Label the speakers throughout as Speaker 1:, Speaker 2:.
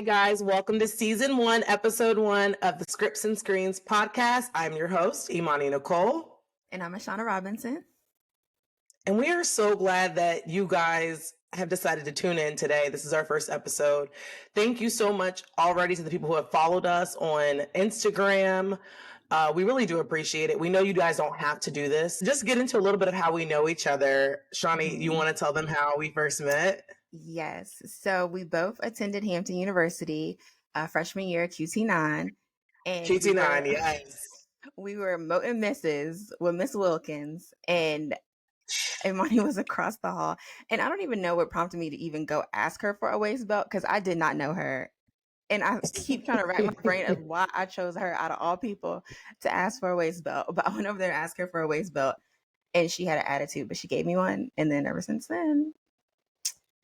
Speaker 1: Hi, guys. Welcome to season 1, episode 1 of the Scripts and Screens podcast. I'm your host, Imani Nicole.
Speaker 2: And I'm Ashana Robinson.
Speaker 1: And we are so glad that you guys have decided to tune in today. This is our first episode. Thank you so much already to the people who have followed us on Instagram. We really do appreciate it. We know you guys don't have to do this. Just get into a little bit of how we know each other. Shawnee, you want to tell them how we first met?
Speaker 2: Yes. So we both attended Hampton University freshman year, QT9. And
Speaker 1: QT9, yes.
Speaker 2: We were Moat and Misses with Miss Wilkins, and Imani was across the hall. And I don't even know what prompted me to even go ask her for a waist belt because I did not know her. And I keep trying to rack my brain of why I chose her out of all people to ask for a waist belt. But I went over there to ask her for a waist belt, and she had an attitude, but she gave me one. And then ever since then.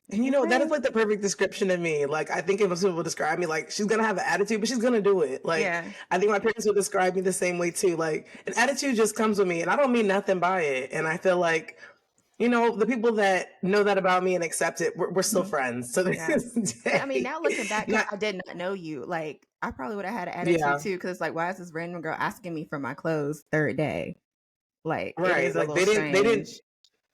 Speaker 1: And you know, that is like the perfect description of me. Like, I think if people describe me, like, she's going to have an attitude, but she's going to do it. Like, yeah. I think my parents would describe me the same way too. Like, an attitude just comes with me and I don't mean nothing by it. And I feel like, you know, the people that know that about me and accept it, we're still friends. So
Speaker 2: I mean, now looking back, I did not know you. Like, I probably would have had an attitude too. Cause it's like, why is this random girl asking me for my clothes third day? Like, right. It is like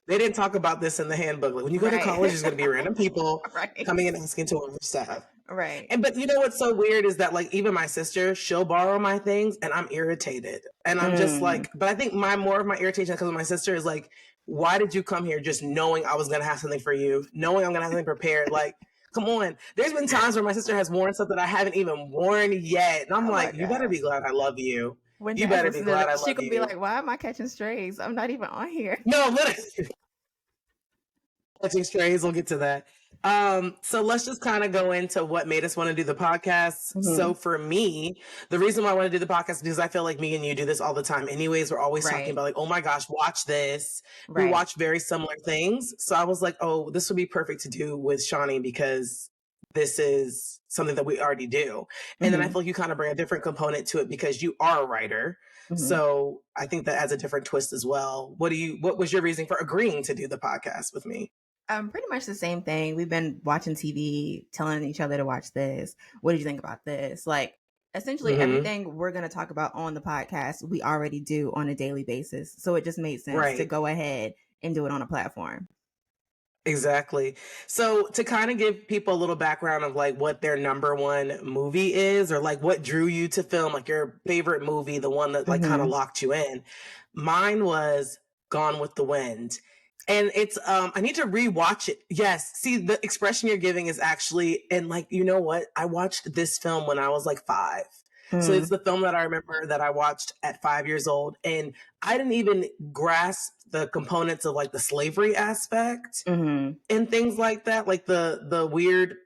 Speaker 1: they didn't talk about this in the handbook. Like, when you go to college, there's going to be random people coming and asking to order stuff.
Speaker 2: Right.
Speaker 1: But you know what's so weird is that, like, even my sister, she'll borrow my things and I'm irritated. And I'm just like, but I think more of my irritation because of my sister is like, why did you come here just knowing I was going to have something for you, knowing I'm going to have something prepared? Like, come on. There's been times where my sister has worn stuff that I haven't even worn yet. And I'm like, you better be glad I love you. You better be glad I love you.
Speaker 2: She could be like, why am I catching strays? I'm not even on here.
Speaker 1: No, literally. Catching strays, we'll get to that. So let's just kind of go into what made us want to do the podcast. So for me, the reason why I want to do the podcast is because I feel like me and you do this all the time anyways. We're always talking about like, oh my gosh, watch this. We watch very similar things. So I was like, oh, this would be perfect to do with Shawnee because this is something that we already do. And then I feel like you kind of bring a different component to it because you are a writer. So I think that adds a different twist as well. What was your reason for agreeing to do the podcast with me?
Speaker 2: Pretty much the same thing. We've been watching TV, telling each other to watch this. What did you think about this? Like, essentially everything we're going to talk about on the podcast, we already do on a daily basis. So it just made sense to go ahead and do it on a platform.
Speaker 1: Exactly. So to kind of give people a little background of like what their number one movie is, or like what drew you to film, like your favorite movie, the one that like kind of locked you in. Mine was Gone with the Wind. And it's, I need to rewatch it. Yes. See, the expression you're giving is actually, and like, you know what? I watched this film when I was like 5. So it's the film that I remember that I watched at 5 years old. And I didn't even grasp the components of like the slavery aspect and things like that. Like the weird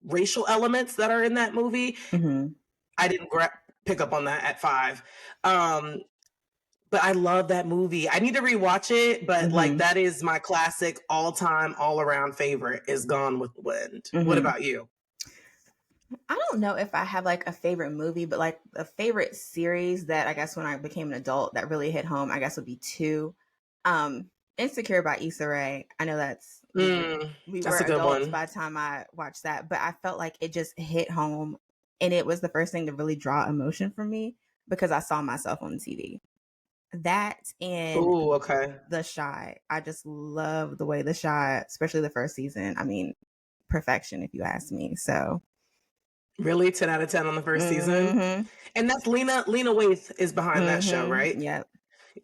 Speaker 1: racial elements that are in that movie. I didn't pick up on that at 5. But I love that movie. I need to rewatch it, but like that is my classic all-time, all-around favorite is Gone with the Wind. What about you?
Speaker 2: I don't know if I have like a favorite movie, but like a favorite series that I guess when I became an adult that really hit home, I guess would be 2. Insecure by Issa Rae. I know that's we were adults by the time I watched that, but I felt like it just hit home and it was the first thing to really draw emotion from me because I saw myself on TV. That and The Shy. I just love the way The Shy, especially the first season. I mean, perfection if you ask me. So
Speaker 1: really 10 out of 10 on the first season. And that's Lena Waithe is behind that show, right?
Speaker 2: Yep.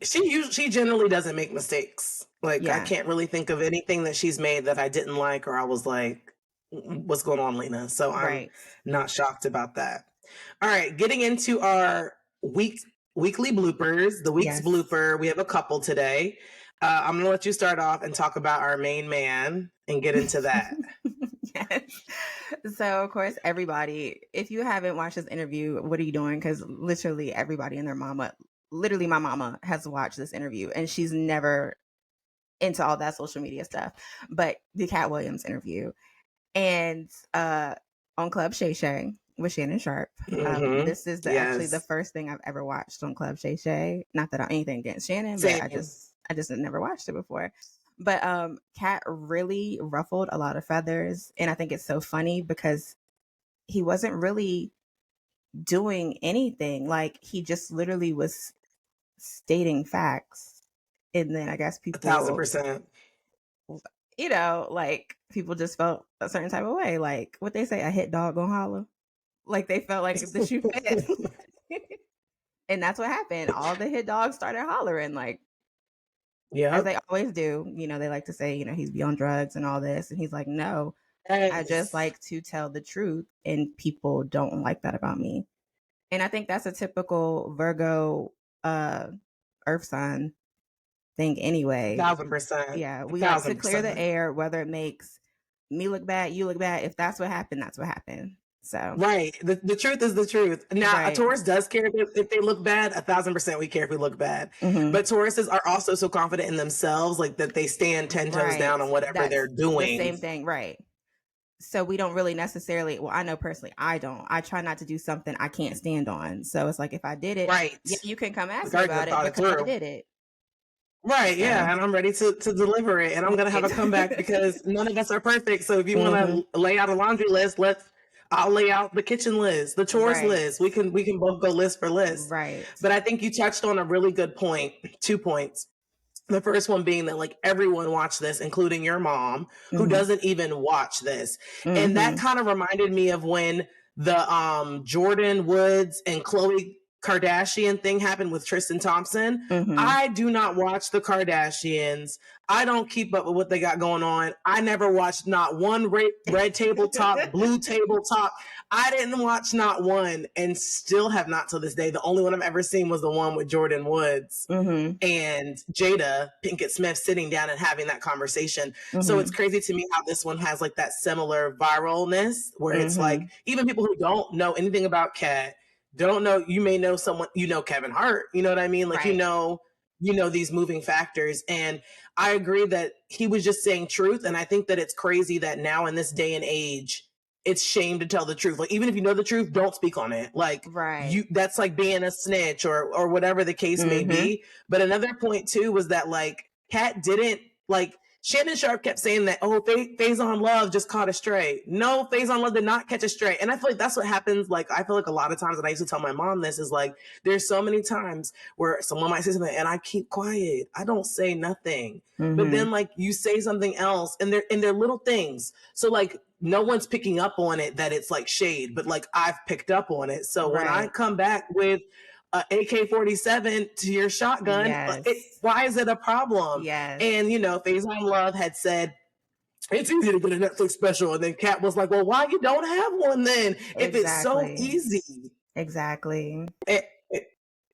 Speaker 1: She generally doesn't make mistakes. Like I can't really think of anything that she's made that I didn't like or I was like, what's going on, Lena? So I'm not shocked about that. All right, getting into our weekly bloopers, the week's blooper. We have a couple today. I'm going to let you start off and talk about our main man and get into that.
Speaker 2: Yes. So, of course, everybody, if you haven't watched this interview, what are you doing? Because literally everybody and their mama, literally my mama has watched this interview and she's never into all that social media stuff. But the Katt Williams interview and on Club Shay Shay with Shannon Sharp. This is actually the first thing I've ever watched on Club Shay Shay. Not that I'm anything against Shannon, but I just never watched it before. But Katt really ruffled a lot of feathers, and I think it's so funny because he wasn't really doing anything. Like, he just literally was stating facts. And then I guess
Speaker 1: A thousand
Speaker 2: people,
Speaker 1: percent.
Speaker 2: like, people just felt a certain type of way. Like, what they say, a hit dog gonna holler. Like, they felt like the shoe fit. And that's what happened. All the hit dogs started hollering, like, as
Speaker 1: Yep.
Speaker 2: they always do. They like to say, he's beyond drugs and all this. And he's like, no, I just
Speaker 1: Yes.
Speaker 2: like to tell the truth. And people don't like that about me. And I think that's a typical Virgo uh earth sign thing anyway.
Speaker 1: 1,000%.
Speaker 2: Yeah,
Speaker 1: A
Speaker 2: we like to
Speaker 1: thousand
Speaker 2: clear the
Speaker 1: percent.
Speaker 2: air, whether it makes me look bad, you look bad. If that's what happened, that's what happened. So,
Speaker 1: Right. The truth is the truth. Now, a
Speaker 2: right.
Speaker 1: Taurus does care if they look bad. 1,000% we care if we look bad.
Speaker 2: Hmm.
Speaker 1: But Tauruses are also so confident in themselves, like that they stand 10 toes
Speaker 2: Right.
Speaker 1: down on whatever
Speaker 2: That's
Speaker 1: they're
Speaker 2: the
Speaker 1: doing.
Speaker 2: same thing. Right. So we don't really necessarily, well, I know personally, I don't. I try not to do something I can't stand on. So it's like, if I did it,
Speaker 1: Right.
Speaker 2: yeah, you can come ask
Speaker 1: Like
Speaker 2: me
Speaker 1: I already
Speaker 2: about it
Speaker 1: thought it
Speaker 2: because I
Speaker 1: through.
Speaker 2: did it.
Speaker 1: Right,
Speaker 2: So,
Speaker 1: yeah, and I'm ready to deliver it, and I'm gonna have
Speaker 2: right.
Speaker 1: a comeback because none of us are perfect. So if you want
Speaker 2: Hmm.
Speaker 1: to lay out a laundry list, I'll lay out the kitchen list, the chores
Speaker 2: Right.
Speaker 1: list. We can both go list for list.
Speaker 2: Right.
Speaker 1: But I think you touched on a really good point. 2 points. The first one being that like everyone watched this, including your mom, who
Speaker 2: Hmm.
Speaker 1: doesn't even watch this. And that
Speaker 2: Hmm.
Speaker 1: kind of reminded me of when the Jordan Woods and Khloe Kardashian thing happened with Tristan Thompson.
Speaker 2: Hmm.
Speaker 1: I do not watch the Kardashians. I don't keep up with what they got going on. I never watched not one red tabletop, blue tabletop. I didn't watch not one and still have not till this day. The only one I've ever seen was the one with Jordan Woods
Speaker 2: Hmm.
Speaker 1: and Jada Pinkett Smith sitting down and having that conversation. So it's
Speaker 2: Hmm.
Speaker 1: crazy to me how this one has like that similar viralness where it's like
Speaker 2: Hmm.
Speaker 1: even people who don't know anything about Katt don't know, you may know someone, Kevin Hart, you know what I mean? Like,
Speaker 2: Right.
Speaker 1: these moving factors. And I agree that he was just saying truth. And I think that it's crazy that now in this day and age, it's shame to tell the truth. Like, even if you know the truth, don't speak on it. Like,
Speaker 2: Right.
Speaker 1: that's like being a snitch or whatever the case may
Speaker 2: Hmm.
Speaker 1: be. But another point too was that like Katt didn't like Shannon Sharp kept saying that, oh, Faison Love just caught a stray. No, Faison Love did not catch a stray. And I feel like that's what happens. Like, I feel like a lot of times, and I used to tell my mom this, is like, there's so many times where someone might say something and I keep quiet. I don't say nothing. But
Speaker 2: Hmm.
Speaker 1: then like you say something else and they're little things. So like no one's picking up on it that it's like shade, but like I've picked up on it. So when I
Speaker 2: Right.
Speaker 1: come back with AK-47 to your shotgun,
Speaker 2: Yes.
Speaker 1: why is it a problem?
Speaker 2: Yes.
Speaker 1: And Faison Love had said it's easy to get a Netflix special, and then Katt was like, "Well, why you don't have one then? If it's so
Speaker 2: Exactly.
Speaker 1: easy."
Speaker 2: Exactly.
Speaker 1: It,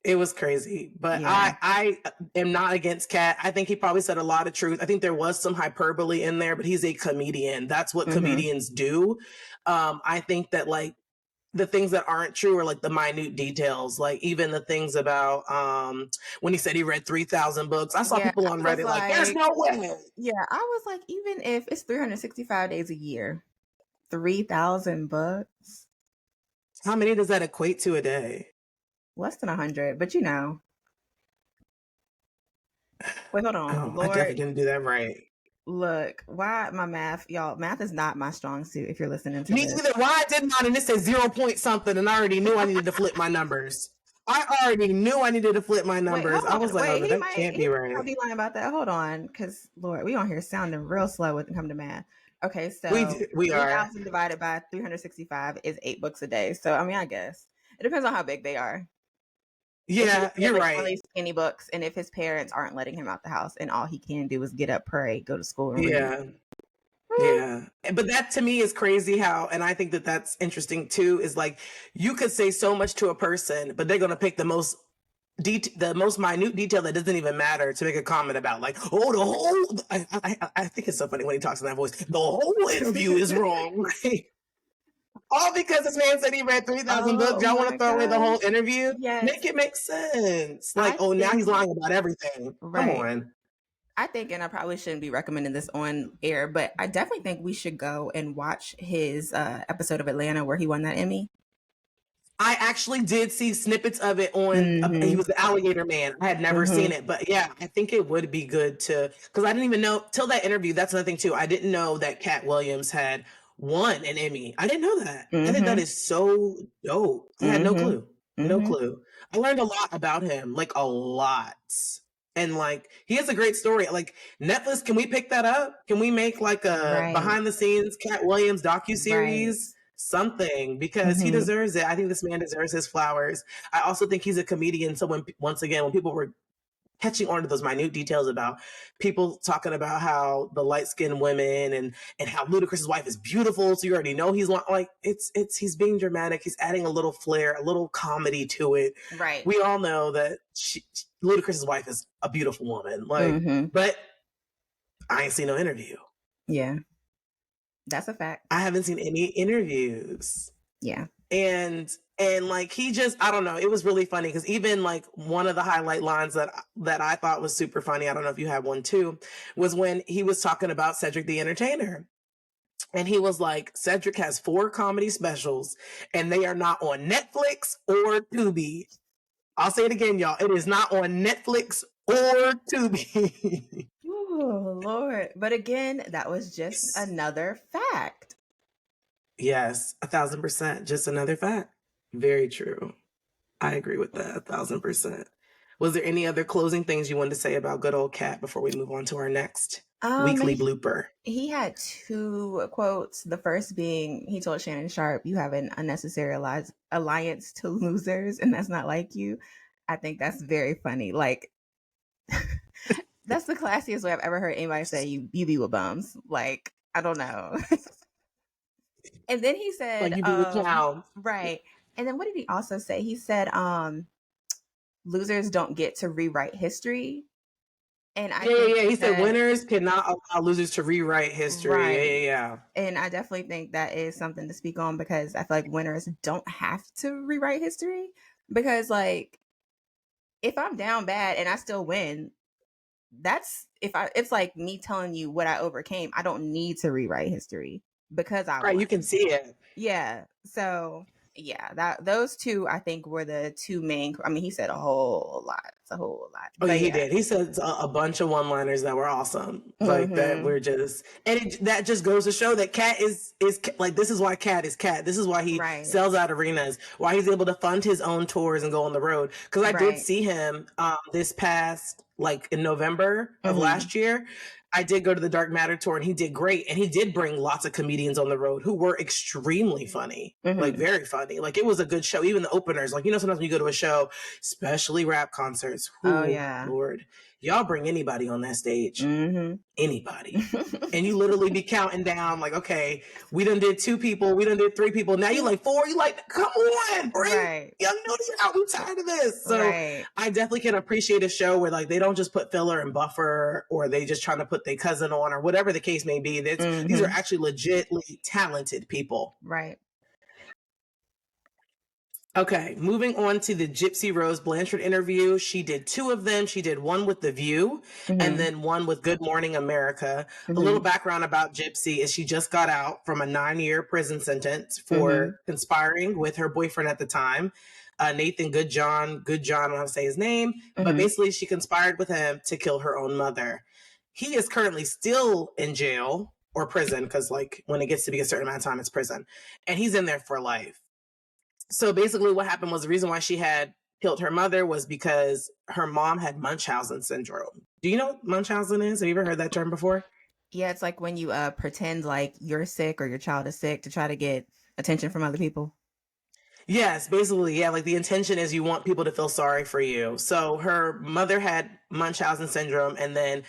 Speaker 1: it was crazy, but
Speaker 2: Yeah.
Speaker 1: I am not against Katt. I think he probably said a lot of truth. I think there was some hyperbole in there, but he's a comedian. That's what
Speaker 2: Hmm.
Speaker 1: comedians do. I think that like the things that aren't true are like the minute details, like even the things about when he said he read 3,000 books. I saw
Speaker 2: Yeah.
Speaker 1: people
Speaker 2: I
Speaker 1: on
Speaker 2: was
Speaker 1: Reddit like, "There's
Speaker 2: like,
Speaker 1: no way."
Speaker 2: yeah, I was like, even if it's 365 days a year, 3,000 bucks,
Speaker 1: How many does that equate to a day?
Speaker 2: less than 100. But wait, hold on.
Speaker 1: Oh, I definitely
Speaker 2: Lord,
Speaker 1: didn't do that right.
Speaker 2: look, why my math, y'all, math is not my strong suit if you're listening to
Speaker 1: Me
Speaker 2: this.
Speaker 1: either. Why I did mine and it said 0 point something, and I already knew I needed to flip my numbers. I already knew I needed to flip my
Speaker 2: Wait,
Speaker 1: numbers. I
Speaker 2: hold
Speaker 1: was
Speaker 2: on.
Speaker 1: like, "Oh,
Speaker 2: Wait,
Speaker 1: no, that can't
Speaker 2: he
Speaker 1: be
Speaker 2: might not
Speaker 1: right."
Speaker 2: be lying about that. Hold on, because Lord, we on here sounding real slow when it come to math. Okay, so
Speaker 1: We are.
Speaker 2: 3,000 divided by 365 is 8 books a day. So I mean, I guess it depends on how big they are. If he was
Speaker 1: Yeah, you're
Speaker 2: really,
Speaker 1: right.
Speaker 2: really skinny books, and if his parents aren't letting him out the house, and all he can do is get up, pray, go to school, and read.
Speaker 1: Yeah.
Speaker 2: Hmm.
Speaker 1: Yeah. But that to me is crazy how, and I think that that's interesting too, is like you could say so much to a person, but they're going to pick the most minute detail that doesn't even matter to make a comment about, like, oh, the whole, I think it's so funny when he talks in that voice, the whole interview is wrong. Right? All because this man said he read 3,000 books.
Speaker 2: Oh
Speaker 1: Y'all want to
Speaker 2: my
Speaker 1: throw away the whole
Speaker 2: gosh.
Speaker 1: interview? Make
Speaker 2: Yes.
Speaker 1: it make sense. Like,
Speaker 2: I
Speaker 1: oh, now he's
Speaker 2: think,
Speaker 1: lying about everything. Come
Speaker 2: right.
Speaker 1: on.
Speaker 2: I think, and I probably shouldn't be recommending this on air, but I definitely think we should go and watch his episode of Atlanta where he won that Emmy.
Speaker 1: I actually did see snippets of it on. He
Speaker 2: Hmm.
Speaker 1: was the alligator man. I had never seen
Speaker 2: Hmm.
Speaker 1: it, but yeah, I think it would be good to because I didn't even know till that interview. That's another thing too. I didn't know that Cat Williams had won an Emmy. I didn't know that. I think that
Speaker 2: Mhm.
Speaker 1: is so dope. I had no
Speaker 2: Mhm.
Speaker 1: clue. No
Speaker 2: Mhm.
Speaker 1: clue. I learned a lot about him, like a lot. And like he has a great story. Like Netflix, can we pick that up? Can we make like a
Speaker 2: Right.
Speaker 1: behind the scenes Cat Williams
Speaker 2: Right.
Speaker 1: docu-series? Something, because he
Speaker 2: Mhm.
Speaker 1: deserves it. I think this man deserves his flowers. I also think he's a comedian. So when once again, when people were catching on to those minute details about people talking about how the light skinned women and how Ludacris's wife is beautiful. So you already know he's like, it's, he's being dramatic. He's adding a little flair, a little comedy to it.
Speaker 2: Right.
Speaker 1: We all know that Ludacris's wife is a beautiful woman. Like,
Speaker 2: Mhm.
Speaker 1: but I ain't seen no interview.
Speaker 2: Yeah. That's a fact.
Speaker 1: I haven't seen any interviews.
Speaker 2: Yeah.
Speaker 1: And like he just, I don't know, it was really funny because even like one of the highlight lines that I thought was super funny, I don't know if you had one too, was when he was talking about Cedric the Entertainer. And he was like, Cedric has 4 comedy specials and they are not on Netflix or Tubi. I'll say it again, y'all. It is not on Netflix or Tubi.
Speaker 2: Oh, Lord. But again, that was just another fact.
Speaker 1: Yes, 1,000%. Just another fact. Very true. I agree with that 1,000%. Was there any other closing things you wanted to say about good old Katt before we move on to our next weekly
Speaker 2: He,
Speaker 1: blooper?
Speaker 2: he had two quotes. The first being, he told Shannon Sharp, "You have an unnecessary alliance to losers, and that's not like you." I think that's very funny. Like, that's the classiest way I've ever heard anybody say you be with bums. Like, I don't know. And then he
Speaker 1: Like
Speaker 2: said,
Speaker 1: you be with clowns.
Speaker 2: right. And then what did he also say? He said, losers don't get to rewrite history. And I
Speaker 1: Yeah, yeah,
Speaker 2: think
Speaker 1: yeah. He said
Speaker 2: that,
Speaker 1: winners cannot allow losers to rewrite history. Yeah,
Speaker 2: right.
Speaker 1: yeah, yeah.
Speaker 2: And I definitely think that is something to speak on because I feel like winners don't have to rewrite history. Because, like, if I'm down bad and I still win, it's like me telling you what I overcame. I don't need to rewrite history because I
Speaker 1: Right, you can
Speaker 2: won.
Speaker 1: see it.
Speaker 2: Yeah. So yeah, that those two I think were the two main. I mean, he said a whole lot. It's a whole lot.
Speaker 1: Oh yeah,
Speaker 2: But
Speaker 1: he
Speaker 2: yeah.
Speaker 1: did. He said a bunch of one-liners that were awesome. Like that
Speaker 2: Mm-hmm.
Speaker 1: were just, and that just goes to show that Katt is like, this is why Katt is Katt. This is why he
Speaker 2: Right.
Speaker 1: sells out arenas. Why he's able to fund his own tours and go on the road. Because I did
Speaker 2: Right.
Speaker 1: see him this past, like in November of
Speaker 2: Mm-hmm.
Speaker 1: last year. I did go to the Dark Matter tour and he did great. And he did bring lots of comedians on the road who were extremely funny. Like
Speaker 2: Mm-hmm.
Speaker 1: very funny. Like it was a good show. Even the openers, like, sometimes when you go to a show, especially rap concerts,
Speaker 2: Oh
Speaker 1: who,
Speaker 2: yeah.
Speaker 1: Lord, y'all bring anybody on that stage.
Speaker 2: Mm-hmm.
Speaker 1: Anybody. And you literally be counting down like, okay, we done did 2 people, we done did 3 people. Now you like 4. You like, come on, bring
Speaker 2: Right.
Speaker 1: Young Nudie out. We tired of this. So
Speaker 2: Right.
Speaker 1: I definitely can appreciate a show where like they don't just put filler and buffer, or they just trying to put their cousin on, or whatever the case may be. These are
Speaker 2: Mm-hmm.
Speaker 1: actually legitly talented people.
Speaker 2: Right.
Speaker 1: Okay, moving on to the Gypsy Rose Blanchard interview. She did 2 of them. She did one with The View and
Speaker 2: Mm-hmm.
Speaker 1: then one with Good Morning America. A little
Speaker 2: Mm-hmm.
Speaker 1: background about Gypsy is she just got out from a 9-year prison sentence
Speaker 2: Mm-hmm.
Speaker 1: for conspiring with her boyfriend at the time, Nathan Goodjohn. I don't know how to say his name, but
Speaker 2: Mm-hmm.
Speaker 1: basically she conspired with him to kill her own mother. He is currently still in jail or prison because, like, when it gets to be a certain amount of time, it's prison, and he's in there for life. So basically, what happened was the reason why she had killed her mother was because her mom had Munchausen syndrome. Do you know what Munchausen is? Have you ever heard that term before?
Speaker 2: Yeah, it's like when you pretend like you're sick or your child is sick to try to get attention from other people.
Speaker 1: Yes, basically, yeah. Like the intention is you want people to feel sorry for you. So her mother had Munchausen syndrome, and then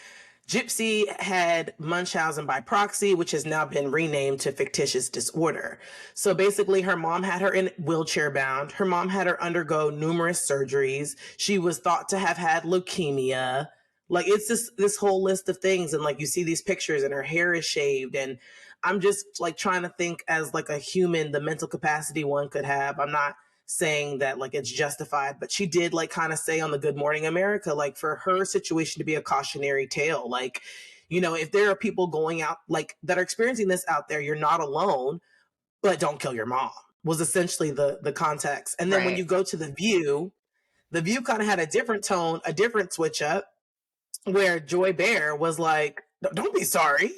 Speaker 1: Gypsy had Munchausen by proxy, which has now been renamed to fictitious disorder. So basically, her mom had her in wheelchair bound. Her mom had her undergo numerous surgeries. She was thought to have had leukemia. Like it's just this whole list of things. And like you see these pictures, and her hair is shaved. And I'm just like trying to think as like a human, the mental capacity one could have. I'm not saying that like it's justified, but she did like kind of say on the Good Morning America, like for her situation to be a cautionary tale. Like, if there are people going out like that are experiencing this out there, you're not alone, but don't kill your mom was essentially the context. And then when
Speaker 2: Right.
Speaker 1: you go to the view kind of had a different tone, a different switch up, where Joy Bear was like, don't be sorry.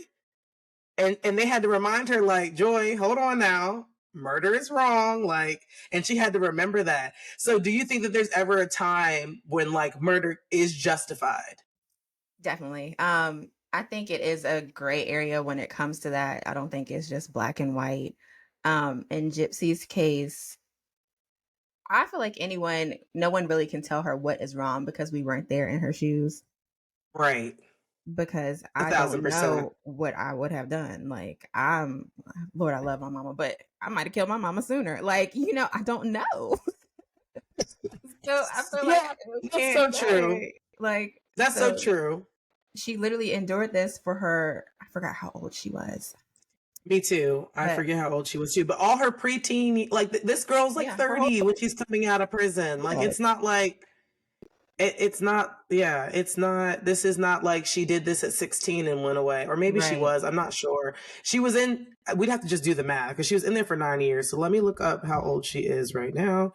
Speaker 1: and they had to remind her, like, Joy, hold on now. Murder is wrong. Like, and she had to remember that. So do you think that there's ever a time when like murder is justified?
Speaker 2: Definitely. I think it is a gray area when it comes to that. I don't think it's just black and white. In Gypsy's case, I feel like no one really can tell her what is wrong because we weren't there in her shoes.
Speaker 1: Right.
Speaker 2: Because
Speaker 1: A
Speaker 2: I
Speaker 1: thousand
Speaker 2: don't
Speaker 1: percent.
Speaker 2: know what I would have done. Like, Lord, I love my mama, but I might have killed my mama sooner. Like, I don't know. So I feel like
Speaker 1: Yeah,
Speaker 2: we
Speaker 1: that's
Speaker 2: can't
Speaker 1: so true.
Speaker 2: say. Like,
Speaker 1: That's so
Speaker 2: so
Speaker 1: true.
Speaker 2: she literally endured this for her. I forgot how old she was,
Speaker 1: Me too. I
Speaker 2: but
Speaker 1: forget how old she was too, but all her preteen, like this girl's like
Speaker 2: yeah, her whole
Speaker 1: 30 when she's coming out of prison. Like
Speaker 2: life.
Speaker 1: it's not like it's not, yeah, it's not, this is not like she did this at 16 and went away. Or maybe she
Speaker 2: Right.
Speaker 1: was, I'm not sure. She was in, we'd have to just do the math because she was in there for 9 years. So let me look up how old she is right now.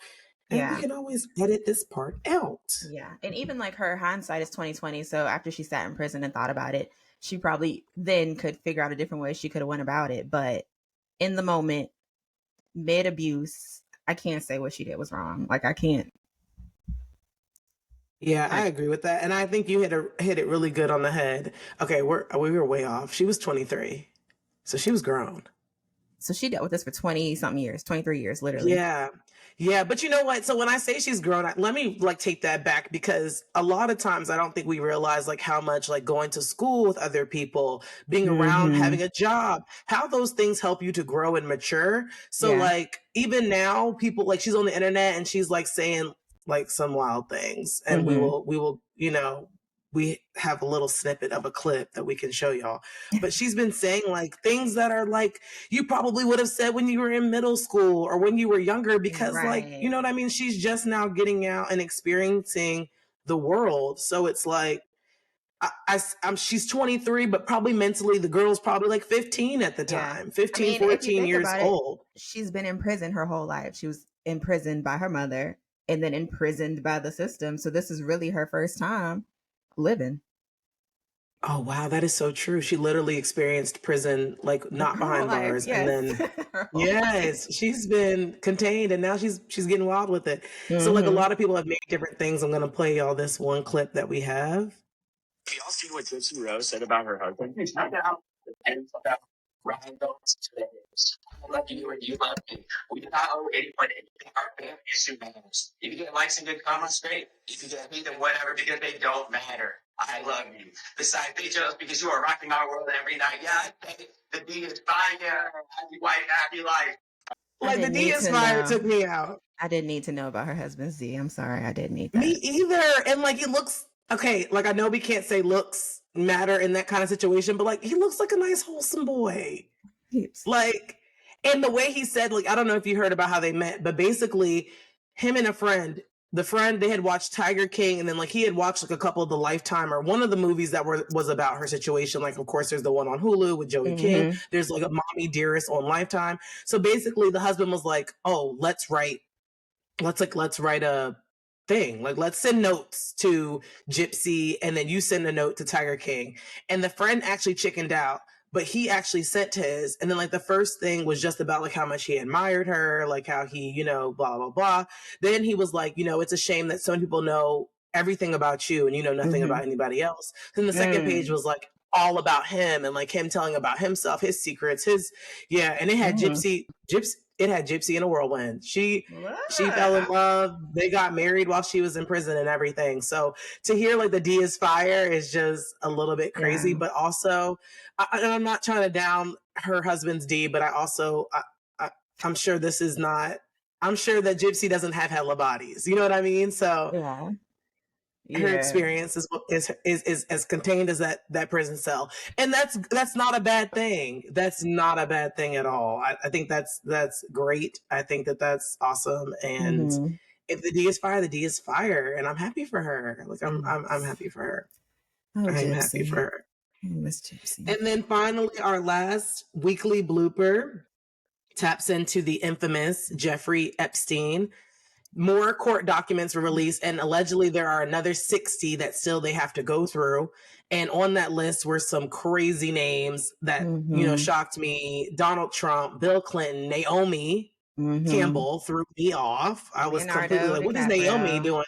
Speaker 1: And we
Speaker 2: Yeah.
Speaker 1: can always edit this part out.
Speaker 2: Yeah. And even like her hindsight is 2020. So after she sat in prison and thought about it, she probably then could figure out a different way she could have went about it. But in the moment, mid abuse, I can't say what she did was wrong. Like I can't.
Speaker 1: Yeah,
Speaker 2: I
Speaker 1: I agree with that. And I think you hit it really good on the head. Okay, we were way off. She was 23. So she was grown.
Speaker 2: So she dealt with this for 20 something years, 23 years, literally.
Speaker 1: Yeah. Yeah, but you know what? So when I say she's grown, let me like take that back because a lot of times I don't think we realize like how much like going to school with other people, being around,
Speaker 2: Mm-hmm.
Speaker 1: having a job, how those things help you to grow and mature. So
Speaker 2: Yeah.
Speaker 1: like even now people like she's on the internet and she's like saying like some wild things and
Speaker 2: Mm-hmm.
Speaker 1: we will, we have a little snippet of a clip that we can show y'all. But she's been saying like things that are like you probably would have said when you were in middle school or when you were younger because like you
Speaker 2: Right.
Speaker 1: know what I mean, she's just now getting out and experiencing the world. So it's like I'm she's 23 but probably mentally the girl's probably like 15 at the
Speaker 2: Yeah.
Speaker 1: time,
Speaker 2: I
Speaker 1: 15,
Speaker 2: mean, if you
Speaker 1: 14
Speaker 2: think
Speaker 1: years
Speaker 2: about it,
Speaker 1: old.
Speaker 2: she's been in prison her whole life. She was imprisoned by her mother and then imprisoned by the system. So this is really her first time living
Speaker 1: Oh wow, that is so true. She literally experienced prison like not
Speaker 2: her whole
Speaker 1: behind
Speaker 2: life.
Speaker 1: bars and
Speaker 2: Yes.
Speaker 1: then
Speaker 2: Her whole life.
Speaker 1: yes, she's been contained and now she's getting wild with it. So like a
Speaker 2: Mm-hmm.
Speaker 1: lot of people have made different things. I'm going to play y'all this one clip that we have.
Speaker 3: Have y'all seen what Gypsy Rose said about her husband? I know. And about rhinestones today. I love you and you love me. We do not owe anyone anything. Our family is who matters. If you get likes and good comments, great. If you get hate, then whatever, because they don't matter. I love you. Besides, they jealous because you are rocking my world every night. Yeah, the D is fire. Happy wife, happy life.
Speaker 2: I
Speaker 1: Like the
Speaker 2: didn't
Speaker 1: D
Speaker 2: need to
Speaker 1: Inspire
Speaker 2: know.
Speaker 1: took me out.
Speaker 2: I didn't need to know about her husband's D. I'm sorry. I didn't need
Speaker 1: Me
Speaker 2: that.
Speaker 1: either. And like it looks okay, like I know we can't say looks matter in that kind of situation, but like he looks like a nice wholesome boy.
Speaker 2: Heaps.
Speaker 1: Like, and the way he said, like, I don't know if you heard about how they met, but basically, him and a friend, the friend, they had watched Tiger King, and then like he had watched like a couple of the Lifetime or one of the movies that was about her situation. Like, of course, there's the one on Hulu with Joey King.
Speaker 2: Mm-hmm.
Speaker 1: There's like a Mommy Dearest on Lifetime. So basically, the husband was like, "Oh, let's write a thing. Like let's send notes to Gypsy and then you send a note to Tiger King." And the friend actually chickened out, but he actually sent his. And then like the first thing was just about like how much he admired her, like how he, blah, blah, blah. Then he was like, it's a shame that some people know everything about you and you know nothing
Speaker 2: Mm-hmm.
Speaker 1: about anybody else. Then the second page
Speaker 2: Mm.
Speaker 1: was like all about him and like him telling about himself, his secrets, yeah, and it had
Speaker 2: Mm-hmm.
Speaker 1: Gypsy in a whirlwind. She fell in
Speaker 2: What?
Speaker 1: love. They got married while she was in prison and everything. So to hear like the D is fire is just a little bit crazy.
Speaker 2: Yeah.
Speaker 1: But also, and I'm not trying to down her husband's D, but I, I'm sure this is not. I'm sure that Gypsy doesn't have hella bodies. You know what I mean? So
Speaker 2: Yeah.
Speaker 1: her
Speaker 2: Yeah.
Speaker 1: experience is as contained as that prison cell, and that's not a bad thing. That's not a bad thing at all. I think that's great. I think that's awesome. And
Speaker 2: Mm-hmm.
Speaker 1: if the D is fire, the D is fire, and I'm happy for her. Like I'm
Speaker 2: Yes.
Speaker 1: happy for her.
Speaker 2: Oh,
Speaker 1: I'm happy for
Speaker 2: Gypsy.
Speaker 1: her.
Speaker 2: I miss Gypsy.
Speaker 1: And then finally, our last weekly blooper taps into the infamous Jeffrey Epstein. more court documents were released, and allegedly there are another 60 that still they have to go through. And on that list were some crazy names that, shocked me. Donald Trump, Bill Clinton, Naomi Campbell threw me off. I was completely
Speaker 2: Leonardo
Speaker 1: like, what is Naomi
Speaker 2: DiCaprio.
Speaker 1: doing?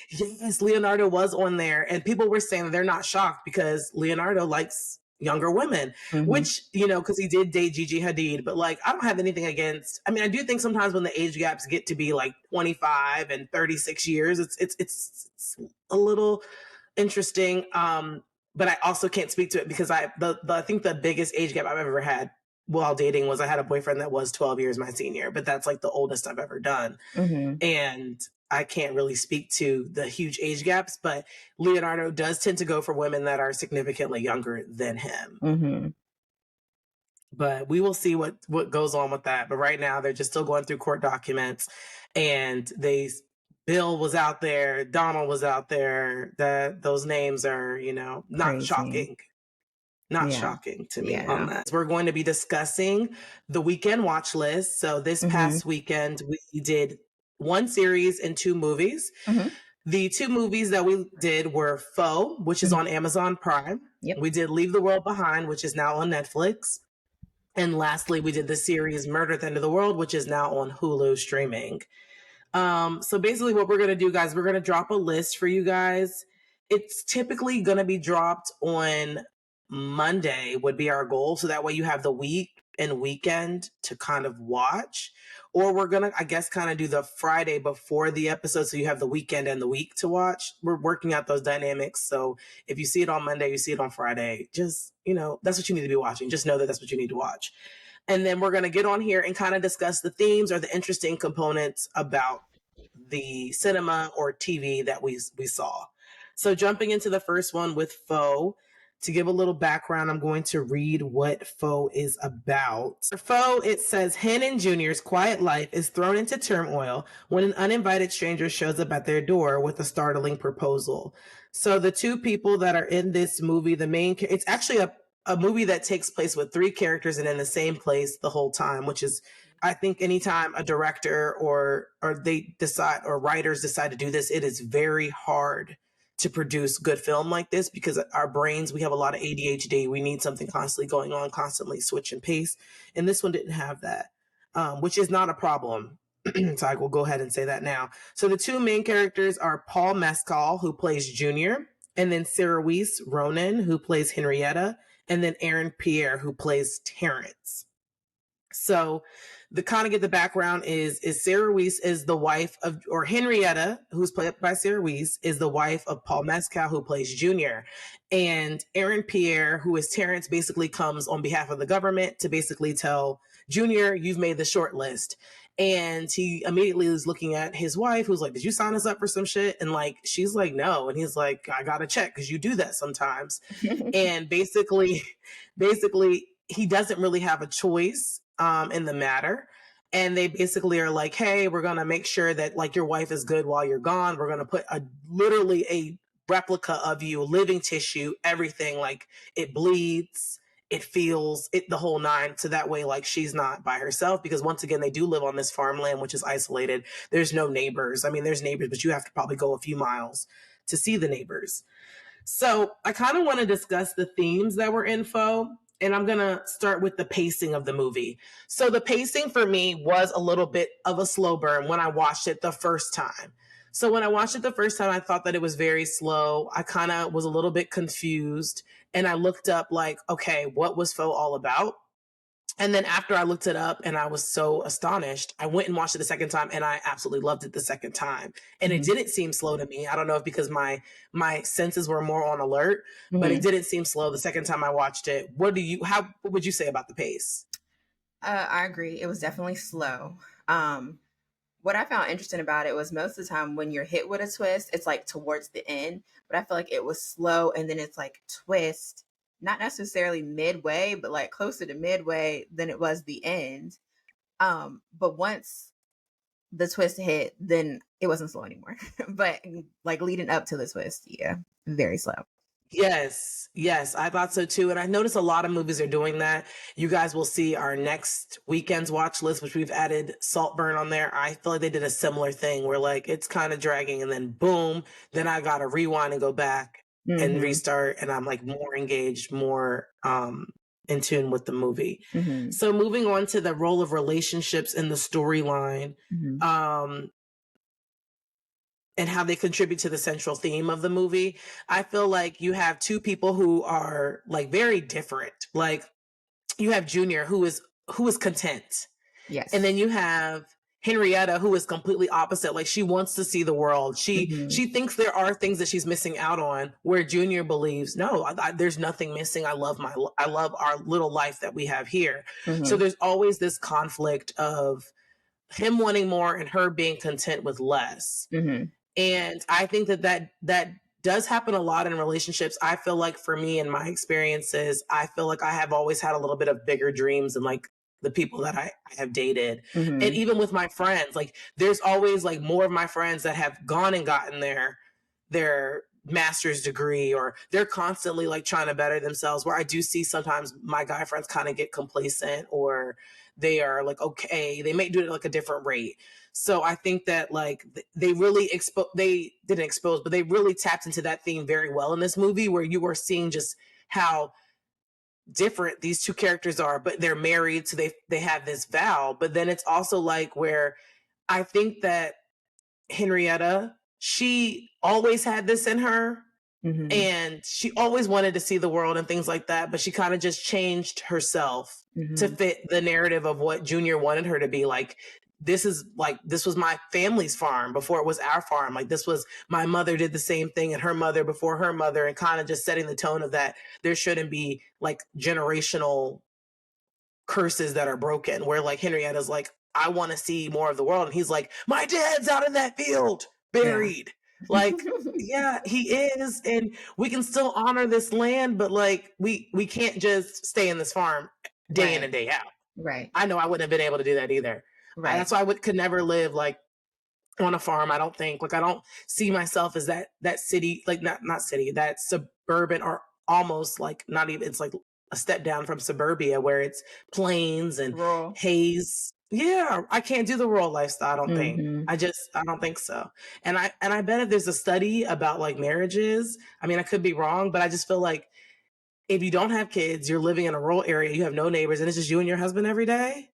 Speaker 1: Yes, Leonardo was on there. And people were saying that they're not shocked because Leonardo likes younger women, which, because he did date Gigi Hadid. But like, I don't have anything against, I mean, I do think sometimes when the age gaps get to be like 25 and 36 years, it's a little interesting. But I also can't speak to it because I think the biggest age gap I've ever had while dating was I had a boyfriend that was 12 years my senior, but that's like the oldest I've ever done. And I can't really speak to the huge age gaps, but Leonardo does tend to go for women that are significantly younger than him. But we will see what goes on with that. But right now they're just still going through court documents, and Bill was out there, Donald was out there. That those names are, not
Speaker 2: Crazy.
Speaker 1: shocking. Not shocking to me on
Speaker 2: no.
Speaker 1: that. We're going to be discussing the weekend watch list. So this past weekend, we did one series and two movies. The two movies that we did were Foe, which is on Amazon Prime.
Speaker 2: Yep.
Speaker 1: We did Leave the World Behind, which is now on Netflix. And lastly, we did the series Murder at the End of the World, which is now on Hulu streaming. So basically what we're going to do, guys, we're going to drop a list for you guys. It's typically going to be dropped on Monday would be our goal. So that way you have the week and weekend to kind of watch. Or we're going to, I guess, kind of do the Friday before the episode. So you have the weekend and the week to watch. We're working out those dynamics. So if you see it on Monday, you see it on Friday, just, that's what you need to be watching. Just know that that's what you need to watch. And then we're going to get on here and kind of discuss the themes or the interesting components about the cinema or TV that we saw. So jumping into the first one with Foe, to give a little background, I'm going to read what Foe is about. For Foe, it says Hannon Jr.'s quiet life is thrown into turmoil when an uninvited stranger shows up at their door with a startling proposal. So the two people that are in this movie, it's actually a movie that takes place with three characters and in the same place the whole time, which is, I think anytime a director or they decide or writers decide to do this, it is very hard to produce good film like this because our brains, we have a lot of ADHD. We need something constantly going on, constantly switch and pace. And this one didn't have that, which is not a problem. So I will go ahead and say that now. So the two main characters are Paul Mescal, who plays Junior, and then Sarah Weiss Ronan, who plays Henrietta, and then Aaron Pierre, who plays Terrence. So the kind of get the background is Sarah Weiss is the wife of, or Henrietta, who's played by Sarah Weiss, is the wife of Paul Mescal, who plays Junior. And Aaron Pierre, who is Terrence, basically comes on behalf of the government to basically tell Junior, you've made the short list. And he immediately is looking at his wife, who's like, did you sign us up for some shit? And like, she's like, no. And he's like, I got to check because you do that sometimes. And basically, he doesn't really have a choice in the matter. And they basically are like, hey, we're going to make sure that like your wife is good while you're gone. We're going to put literally a replica of you, living tissue, everything, like it bleeds, it feels it, the whole nine. So that way, like she's not by herself, because once again, they do live on this farmland, which is isolated. There's no neighbors. I mean, there's neighbors, but you have to probably go a few miles to see the neighbors. So I kind of want to discuss the themes that were in Foe, and I'm going to start with the pacing of the movie. So the pacing for me was a little bit of a slow burn when I watched it the first time. So when I watched it the first time, I thought that it was very slow. I kind of was a little bit confused, and I looked up like, okay, what was Foe all about? And then after I looked it up and I was so astonished, I went and watched it the second time, and I absolutely loved it the second time. And it didn't seem slow to me. I don't know if because my senses were more on alert, but it didn't seem slow the second time I watched it. What would you say about the pace?
Speaker 2: I agree. It was definitely slow. What I found interesting about it was most of the time when you're hit with a twist, it's like towards the end, but I feel like it was slow and then it's like twist, not necessarily midway, but like closer to midway than it was the end. But once the twist hit, then it wasn't slow anymore. But like leading up to the twist, yeah, very slow.
Speaker 1: Yes, I thought so too. And I noticed a lot of movies are doing that. You guys will see our next weekend's watch list, which we've added Saltburn on there. I feel like they did a similar thing where like it's kind of dragging and then boom, then I gotta rewind and go back and
Speaker 2: Mm-hmm.
Speaker 1: restart and I'm like more engaged, more in tune with the movie.
Speaker 2: Mm-hmm.
Speaker 1: So moving on to the role of relationships in the storyline.
Speaker 2: Mm-hmm.
Speaker 1: And how they contribute to the central theme of the movie. I feel like you have two people who are like very different. Like you have Junior who is content.
Speaker 2: Yes.
Speaker 1: And then you have Henrietta who is completely opposite. Like she wants to see the world. She thinks there are things that she's missing out on where Junior believes, no, there's nothing missing. I love our little life that we have here. So there's always this conflict of him wanting more and her being content with less. And I think that does happen a lot in relationships. I feel like for me in my experiences, I feel like I have always had a little bit of bigger dreams than like the people that I have dated. And even with my friends, like there's always like more of my friends that have gone and gotten their master's degree, or they're constantly like trying to better themselves, where I do see sometimes my guy friends kind of get complacent, or they are like, okay, they may do it at like a different rate. So I think that like they really they didn't expose, but they really tapped into that theme very well in this movie, where you are seeing just how different these two characters are, but they're married. So they have this vow, but then it's also like where I think that Henrietta, she always had this in her. And she always wanted to see the world and things like that, but she kind of just changed herself to fit the narrative of what Junior wanted her to be. Like, this was my family's farm before it was our farm. Like, this was my mother did the same thing, and her mother before her mother, and kind of just setting the tone of that there shouldn't be like generational curses that are broken, where like Henrietta's like, I want to see more of the world. And he's like, my dad's out in that field buried. Yeah. Like, yeah, he is. And we can still honor this land, but like, we can't just stay in this farm day in and day out.
Speaker 2: Right.
Speaker 1: I know I wouldn't have been able to do that either. Right. That's why I could never live like on a farm. I don't think, like, I don't see myself as that city, like not city, that suburban, or almost like not even, it's like a step down from suburbia where it's plains and
Speaker 2: rural
Speaker 1: haze. Yeah, I can't do the rural lifestyle. I don't think. I don't think so. And I bet if there's a study about like marriages, I mean, I could be wrong, but I just feel like if you don't have kids, you're living in a rural area, you have no neighbors, and it's just you and your husband every day.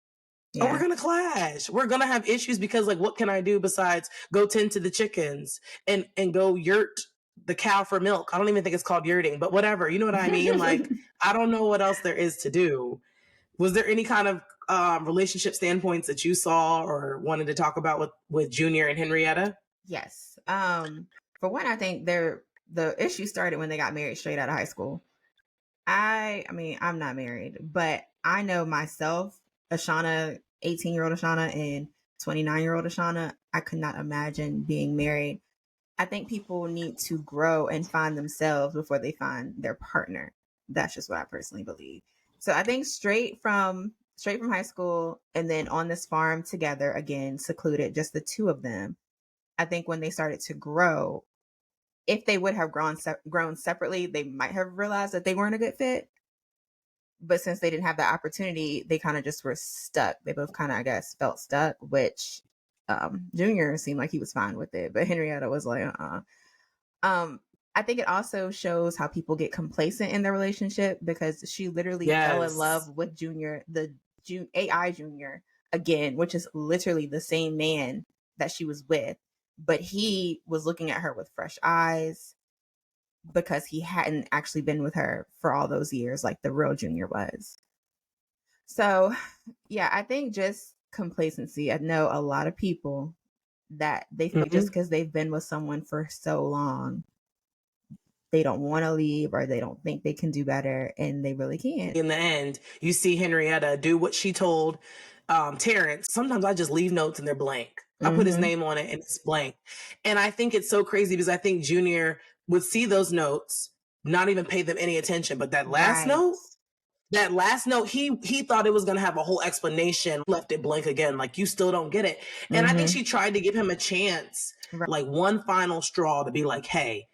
Speaker 1: Yeah. Oh, we're going to clash. We're going to have issues because like, what can I do besides go tend to the chickens and go yurt the cow for milk? I don't even think it's called yurting, but whatever. You know what I mean? Like, I don't know what else there is to do. Was there any kind of relationship standpoints that you saw or wanted to talk about with Junior and Henrietta?
Speaker 2: Yes. For one, I think the issue started when they got married straight out of high school. I mean, I'm not married, but I know myself, Ashana, 18-year-old Ashana and 29-year-old Ashana, I could not imagine being married. I think people need to grow and find themselves before they find their partner. That's just what I personally believe. So I think straight from high school and then on this farm together, again, secluded, just the two of them. I think when they started to grow, if they would have grown separately, they might have realized that they weren't a good fit. But since they didn't have that opportunity, they kind of just were stuck. They both kind of, I guess, felt stuck, which Junior seemed like he was fine with it. But Henrietta was like, I think it also shows how people get complacent in their relationship, because she literally fell in love with Junior, the AI Junior again, which is literally the same man that she was with. But he was looking at her with fresh eyes because he hadn't actually been with her for all those years like the real Junior was. So, yeah, I think just complacency. I know a lot of people that they think just because they've been with someone for so long, they don't want to leave, or they don't think they can do better, and they really can't.
Speaker 1: In the end, you see Henrietta do what she told Terrence. Sometimes I just leave notes and they're blank. I put his name on it and it's blank. And I think it's so crazy because I think Junior would see those notes, not even pay them any attention. But that last note, he thought it was going to have a whole explanation, left it blank again. Like, you still don't get it. And I think she tried to give him a chance, like one final straw to be like, hey,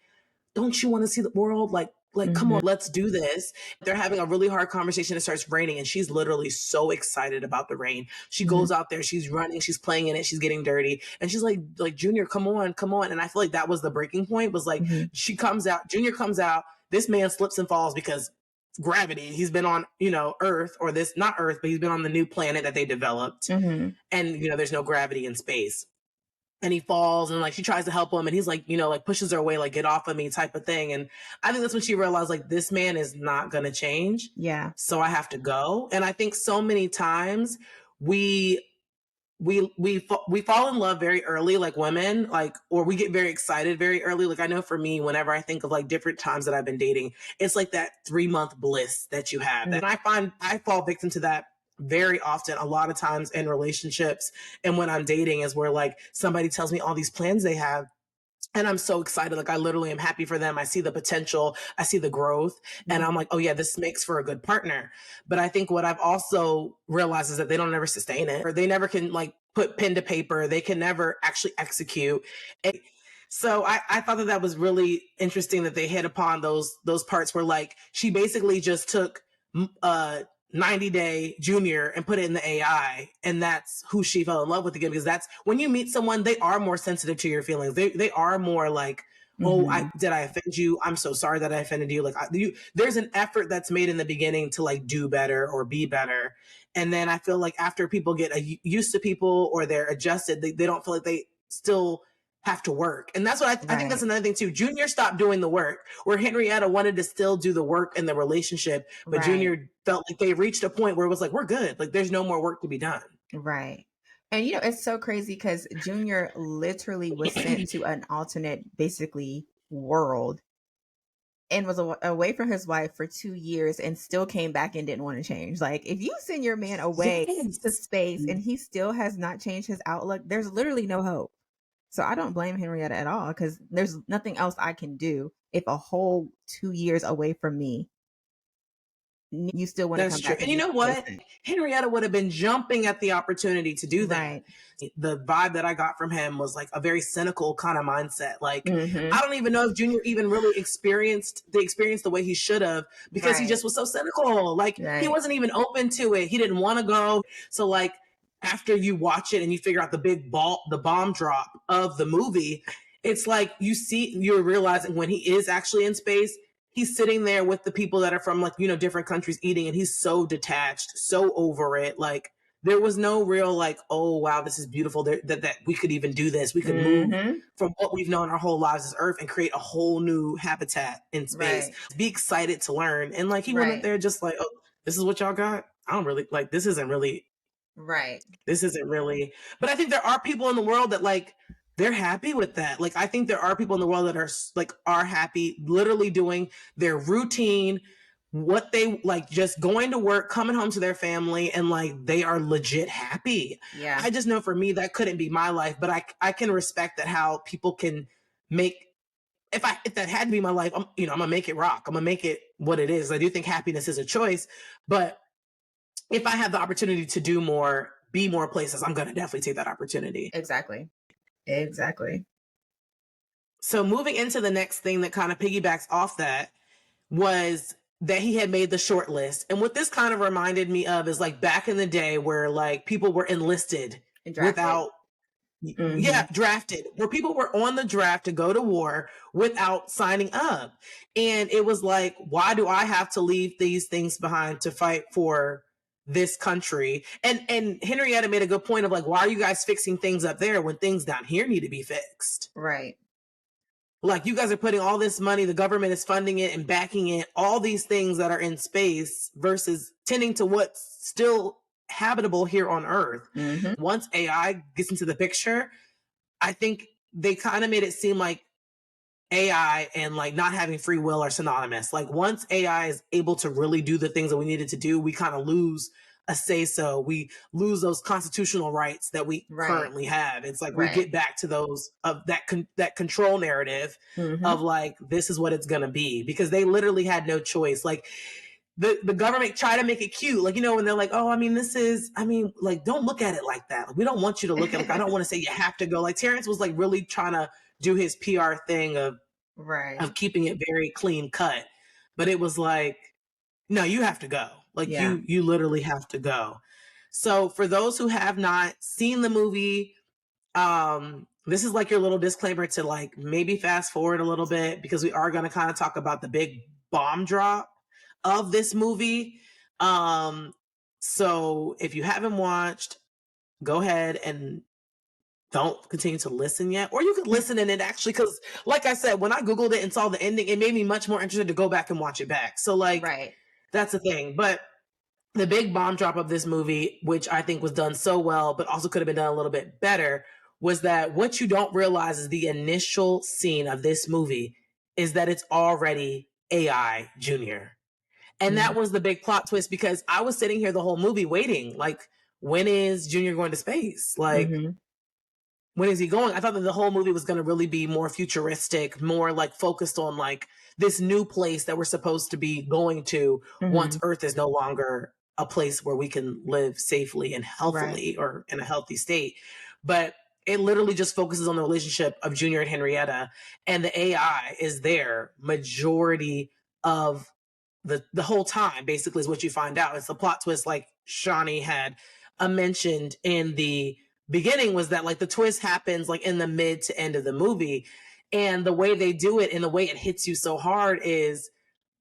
Speaker 1: don't you want to see the world? Like, like, come
Speaker 2: Mhm.
Speaker 1: on, let's do this. They're having a really hard conversation. It starts raining, and she's literally so excited about the rain. She
Speaker 2: Mhm.
Speaker 1: goes out there, she's running, she's playing in it, she's getting dirty, and she's like, Junior, come on, come on. And I feel like that was the breaking point. Was like,
Speaker 2: Mhm.
Speaker 1: she comes out, Junior comes out. This man slips and falls because gravity. He's been on, Earth, or this, not Earth, but he's been on the new planet that they developed,
Speaker 2: Mhm.
Speaker 1: and there's no gravity in space. And he falls, and like she tries to help him, and he's like, like pushes her away, like, get off of me type of thing. And I think that's when she realized, like, this man is not gonna change.
Speaker 2: Yeah.
Speaker 1: So I have to go. And I think so many times we we fall in love very early, like women, like, or we get very excited very early. Like, I know for me, whenever I think of like different times that I've been dating, it's like that 3-month bliss that you have. And I find I fall victim to that very often, a lot of times in relationships. And when I'm dating is where like somebody tells me all these plans they have, and I'm so excited. Like, I literally am happy for them. I see the potential, I see the growth, and I'm like, oh yeah, this makes for a good partner. But I think what I've also realized is that they don't ever sustain it, or they never can like put pen to paper. They can never actually execute. And so I thought that was really interesting that they hit upon those parts where like she basically just took 90-day Junior and put it in the AI, and that's who she fell in love with again. Because that's when you meet someone, they are more sensitive to your feelings. They are more like, oh,
Speaker 2: Mhm.
Speaker 1: did I offend you? I'm so sorry that I offended you. Like, there's an effort that's made in the beginning to like do better or be better. And then I feel like after people get used to people, or they're adjusted, they don't feel like they still have to work. And that's what I think that's
Speaker 2: Right.
Speaker 1: another thing too. Junior stopped doing the work, where Henrietta wanted to still do the work in the relationship, but
Speaker 2: Right.
Speaker 1: Junior felt like they reached a point where it was like, we're good. Like, there's no more work to be done.
Speaker 2: Right. And it's so crazy because Junior literally was sent to an alternate, basically, world and was away from his wife for 2 years and still came back and didn't want to change. Like, if you send your man away to
Speaker 1: Yes.
Speaker 2: space and he still has not changed his outlook, there's literally no hope. So I don't blame Henrietta at all because there's nothing else I can do if a whole 2 years away from me, you still want to
Speaker 1: That's
Speaker 2: come
Speaker 1: true.
Speaker 2: back
Speaker 1: And
Speaker 2: and
Speaker 1: you
Speaker 2: be
Speaker 1: know what?
Speaker 2: complacent.
Speaker 1: Henrietta would have been jumping at the opportunity to do that.
Speaker 2: Right.
Speaker 1: The vibe that I got from him was like a very cynical kind of mindset. Like,
Speaker 2: Mm-hmm.
Speaker 1: I don't even know if Junior even really experienced the way he should have, because he
Speaker 2: Right.
Speaker 1: just was so cynical. Like, he
Speaker 2: Right.
Speaker 1: wasn't even open to it. He didn't want to go. So like, after you watch it and you figure out the bomb drop of the movie, it's like you're realizing when he is actually in space, he's sitting there with the people that are from like, different countries eating, and he's so detached, so over it. Like, there was no real like, oh wow, this is beautiful, that we could even do this. We could move
Speaker 2: Mm-hmm.
Speaker 1: from what we've known our whole lives as Earth and create a whole new habitat in space.
Speaker 2: Right.
Speaker 1: Be excited to learn. And like, he went up
Speaker 2: Right.
Speaker 1: there just like, oh, this is what y'all got. I don't really like,
Speaker 2: Right.
Speaker 1: this isn't really, but I think there are people in the world that like, they're happy with that. Like, I think there are people in the world that are happy literally doing their routine, what they like, just going to work, coming home to their family, and like, they are legit happy.
Speaker 2: Yeah.
Speaker 1: I just know for me, that couldn't be my life, but I can respect that, how people can make, if that had to be my life, I'm gonna make it rock. I'm gonna make it what it is. I do think happiness is a choice, but if I have the opportunity to do more, be more places, I'm going to definitely take that opportunity.
Speaker 2: Exactly. Exactly.
Speaker 1: So moving into the next thing that kind of piggybacks off that was that he had made the short list. And what this kind of reminded me of is like back in the day where like people were enlisted
Speaker 2: And drafted.
Speaker 1: without,
Speaker 2: Mm-hmm.
Speaker 1: yeah, drafted, where people were on the draft to go to war without signing up. And it was like, why do I have to leave these things behind to fight for this country? And Henrietta made a good point of like, why are you guys fixing things up there when things down here need to be fixed?
Speaker 2: Right.
Speaker 1: Like, you guys are putting all this money, the government is funding it and backing it, all these things that are in space versus tending to what's still habitable here on Earth.
Speaker 2: Mm-hmm.
Speaker 1: Once AI gets into the picture, I think they kind of made it seem like AI and like not having free will are synonymous. Like, once AI is able to really do the things that we needed to do, we kind of lose a say so. We lose those constitutional rights that we
Speaker 2: Right.
Speaker 1: currently have. It's like we
Speaker 2: Right.
Speaker 1: get back to those of that control narrative
Speaker 2: Mm-hmm.
Speaker 1: of like, this is what it's going to be, because they literally had no choice. Like, the government try to make it cute. Like, when they're like, oh, like, don't look at it like that. Like, we don't want you to look at it. Like, I don't want to say you have to go. Like, Terrence was like really trying to do his PR thing of
Speaker 2: Right.
Speaker 1: keeping it very clean cut. but it was like, no, you have to go. Like
Speaker 2: Yeah.
Speaker 1: you literally have to go. So for those who have not seen the movie, this is like your little disclaimer to like maybe fast forward a little bit, because we are going to kind of talk about the big bomb drop of this movie. So if you haven't watched, go ahead and don't continue to listen yet, or you could listen and it actually, because like I said, when I Googled it and saw the ending, it made me much more interested to go back and watch it back. So like,
Speaker 2: Right.
Speaker 1: that's the thing. But the big bomb drop of this movie, which I think was done so well, but also could have been done a little bit better, was that what you don't realize is the initial scene of this movie is that it's already AI Junior. And that was the big plot twist, because I was sitting here the whole movie waiting, like, when is Junior going to space? Like, when is he going? I thought that the whole movie was going to really be more futuristic, more like focused on like this new place that we're supposed to be going to once Earth is no longer a place where we can live safely and healthily or in a healthy state. But it literally just focuses on the relationship of Junior and Henrietta, and the AI is there majority of the whole time, basically, is what you find out. It's the plot twist, like Shawnee had mentioned in the beginning, was that like the twist happens like in the mid to end of the movie. And the way they do it and the way it hits you so hard is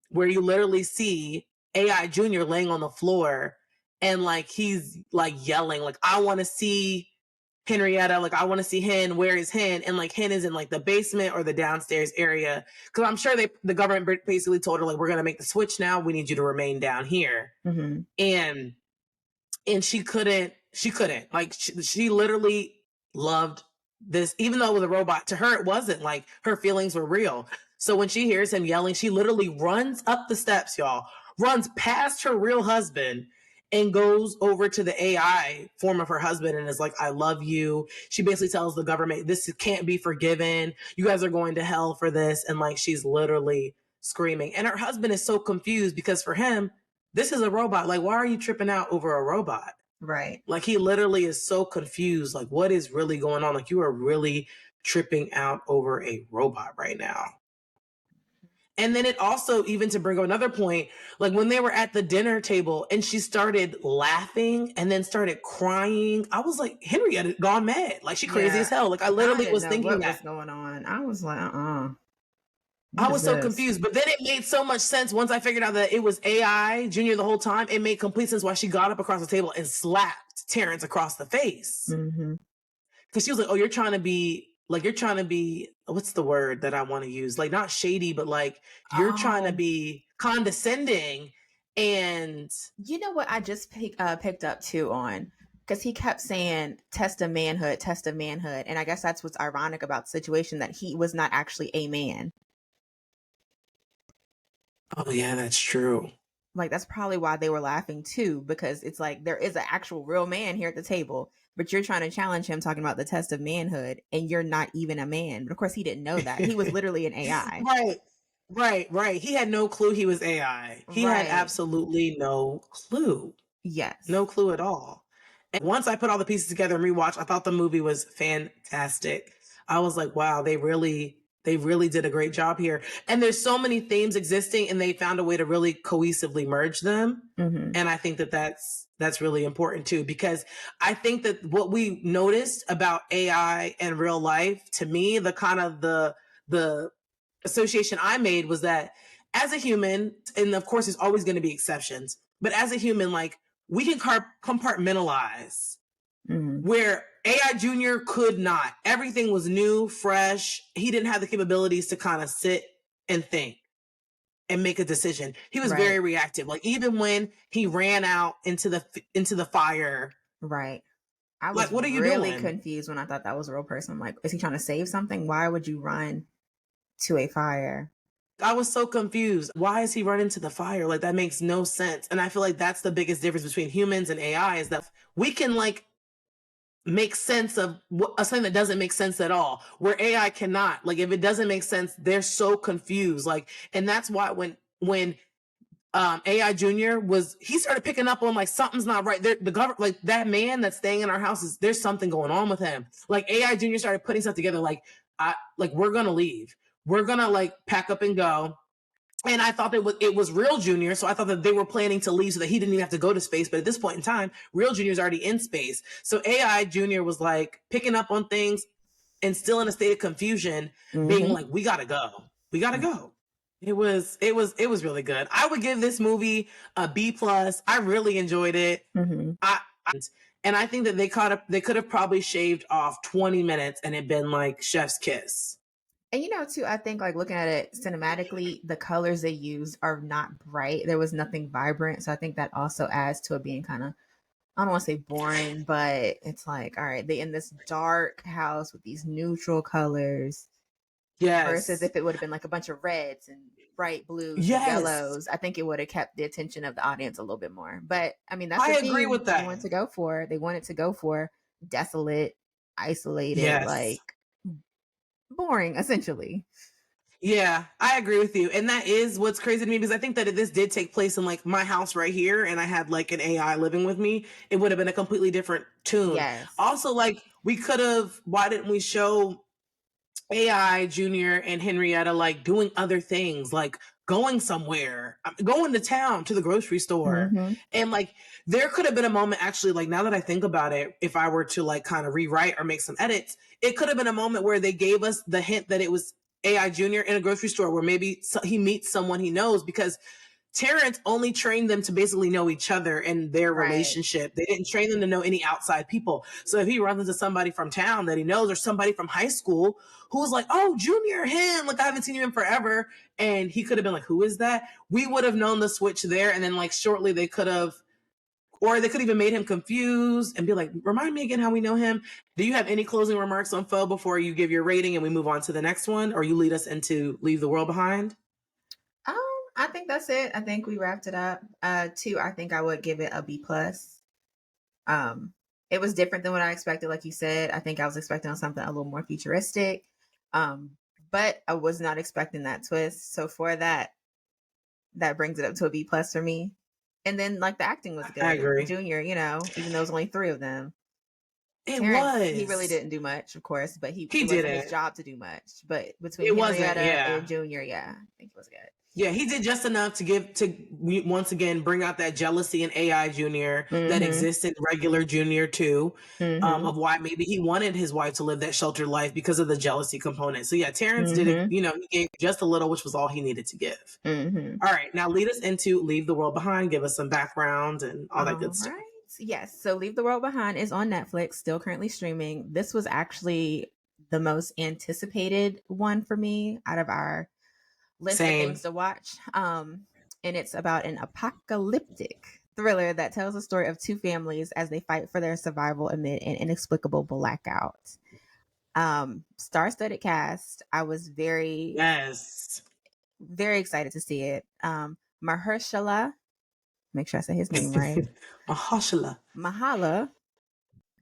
Speaker 1: where you literally see AI Junior laying on the floor, and like he's like yelling, like, I want to see Henrietta, like I want to see Hen, where is Hen? And like Hen is in like the basement or the downstairs area, because I'm sure the government basically told her, like, we're going to make the switch now, we need you to remain down here. And she couldn't like she literally loved this, even though with a robot, to her it wasn't, like her feelings were real. So when she hears him yelling, she literally runs up the steps, y'all, runs past her real husband and goes over to the AI form of her husband and is like, I love you. She basically tells the government, this can't be forgiven, you guys are going to hell for this. And like she's literally screaming, and her husband is so confused, because for him, this is a robot. Like, why are you tripping out over a robot?
Speaker 2: Right.
Speaker 1: Like, he literally is so confused. Like, what is really going on? Like, you are really tripping out over a robot right now. And then it also, even to bring up another point, like when they were at the dinner table and she started laughing and then started crying, I was like, Henrietta gone mad. Like, she crazy as hell. Like, I literally was thinking
Speaker 2: what
Speaker 1: that
Speaker 2: was going on. I was like,
Speaker 1: I was so confused, but then it made so much sense once I figured out that it was AI Junior the whole time. It made complete sense why she got up across the table and slapped Terrence across the face. Because she was like, oh, you're trying to be, what's the word that I want to use? Like, not shady, but like, you're trying to be condescending. And
Speaker 2: you know what I just picked up too on? Because he kept saying test of manhood. And I guess that's what's ironic about the situation, that he was not actually a man.
Speaker 1: Oh yeah, that's true.
Speaker 2: Like, that's probably why they were laughing too, because it's like there is an actual real man here at the table, but you're trying to challenge him talking about the test of manhood, and you're not even a man. But of course, he didn't know that. He was literally an AI.
Speaker 1: Right. He had no clue he was AI. He had absolutely no clue.
Speaker 2: Yes.
Speaker 1: No clue at all. And once I put all the pieces together and rewatched, I thought the movie was fantastic. I was like, wow, they really did a great job here. And there's so many themes existing, and they found a way to really cohesively merge them. And I think that that's really important too, because I think that what we noticed about AI and real life, to me, the kind of the association I made was that as a human, and of course there's always going to be exceptions, but as a human, like, we can compartmentalize where AI Junior could not. Everything was new, fresh. He didn't have the capabilities to kind of sit and think and make a decision. He was very reactive. Like, even when he ran out into the fire.
Speaker 2: Right. I was
Speaker 1: like, what are you
Speaker 2: really
Speaker 1: doing?
Speaker 2: confused when I thought that was a real person. I'm like, is he trying to save something? Why would you run to a fire?
Speaker 1: I was so confused. Why is he running to the fire? Like, that makes no sense. And I feel like that's the biggest difference between humans and AI, is that we can like make sense of something that doesn't make sense at all, where AI cannot. Like, if it doesn't make sense, they're so confused. Like, and that's why when AI Junior he started picking up on, like, something's not right. The government, like, that man that's staying in our houses, there's something going on with him. Like, AI Junior started putting stuff together. Like, we're gonna leave. We're gonna like pack up and go. And I thought it was real Junior, so I thought that they were planning to leave so that he didn't even have to go to space. But at this point in time, real Junior's already in space. So AI Junior was like picking up on things and still in a state of confusion, being like, "We gotta go, we gotta go." It was really good. I would give this movie a B plus. I really enjoyed it. And I think that they could have probably shaved off 20 minutes and it been like Chef's Kiss.
Speaker 2: And too, I think like looking at it cinematically, the colors they used are not bright. There was nothing vibrant. So I think that also adds to it being kind of, I don't want to say boring, but it's like, all right, they in this dark house with these neutral colors.
Speaker 1: Yes.
Speaker 2: Versus if it would have been like a bunch of reds and bright blues
Speaker 1: Yes.
Speaker 2: and yellows, I think it would have kept the attention of the audience a little bit more. But I mean, that's
Speaker 1: I
Speaker 2: the
Speaker 1: agree
Speaker 2: theme
Speaker 1: with that.
Speaker 2: they wanted to go for desolate, isolated, like boring, essentially.
Speaker 1: Yeah, I agree with you. And that is what's crazy to me, because I think that if this did take place in like my house right here and I had like an AI living with me, it would have been a completely different tune.
Speaker 2: Yes.
Speaker 1: Also, like why didn't we show AI Junior and Henrietta like doing other things, like going somewhere, going to town, to the grocery store. And like there could have been a moment, actually, like now that I think about it, if I were to like kind of rewrite or make some edits, it could have been a moment where they gave us the hint that it was AI Junior in a grocery store, where maybe he meets someone he knows, because Terrence only trained them to basically know each other and their relationship. They didn't train them to know any outside people. So if he runs into somebody from town that he knows, or somebody from high school who's like, "Oh, Junior, him, like I haven't seen you in forever," and he could have been like, "Who is that?" We would have known the switch there, and then like shortly they could have, or they could even made him confused and be like, "Remind me again how we know him." Do you have any closing remarks on Foe before you give your rating and we move on to the next one, or you lead us into Leave the World Behind?
Speaker 2: I think that's it. I think we wrapped it up. 2, I think I would give it a B plus. It was different than what I expected, like you said. I think I was expecting something a little more futuristic. But I was not expecting that twist. So for that brings it up to a B plus for me. And then like the acting was good.
Speaker 1: I agree.
Speaker 2: Junior, even though it was only 3 of them.
Speaker 1: Terrence,
Speaker 2: he really didn't do much, of course, but it
Speaker 1: did
Speaker 2: wasn't his job to do much. But between Henrietta and Junior, I think it was good.
Speaker 1: Yeah, he did just enough to once again bring out that jealousy in AI Junior that exists in regular Junior too, of why maybe he wanted his wife to live that sheltered life because of the jealousy component. So yeah, Terrence did it. He gave just a little, which was all he needed to give. All right, now lead us into Leave the World Behind. Give us some background and all that good stuff.
Speaker 2: Right. Yes. So Leave the World Behind is on Netflix, still currently streaming. This was actually the most anticipated one for me out of our list of things to watch. And it's about an apocalyptic thriller that tells the story of 2 families as they fight for their survival amid an inexplicable blackout. Star-studded cast. I was very excited to see it. Mahershala, make sure I say his name right. Mahala.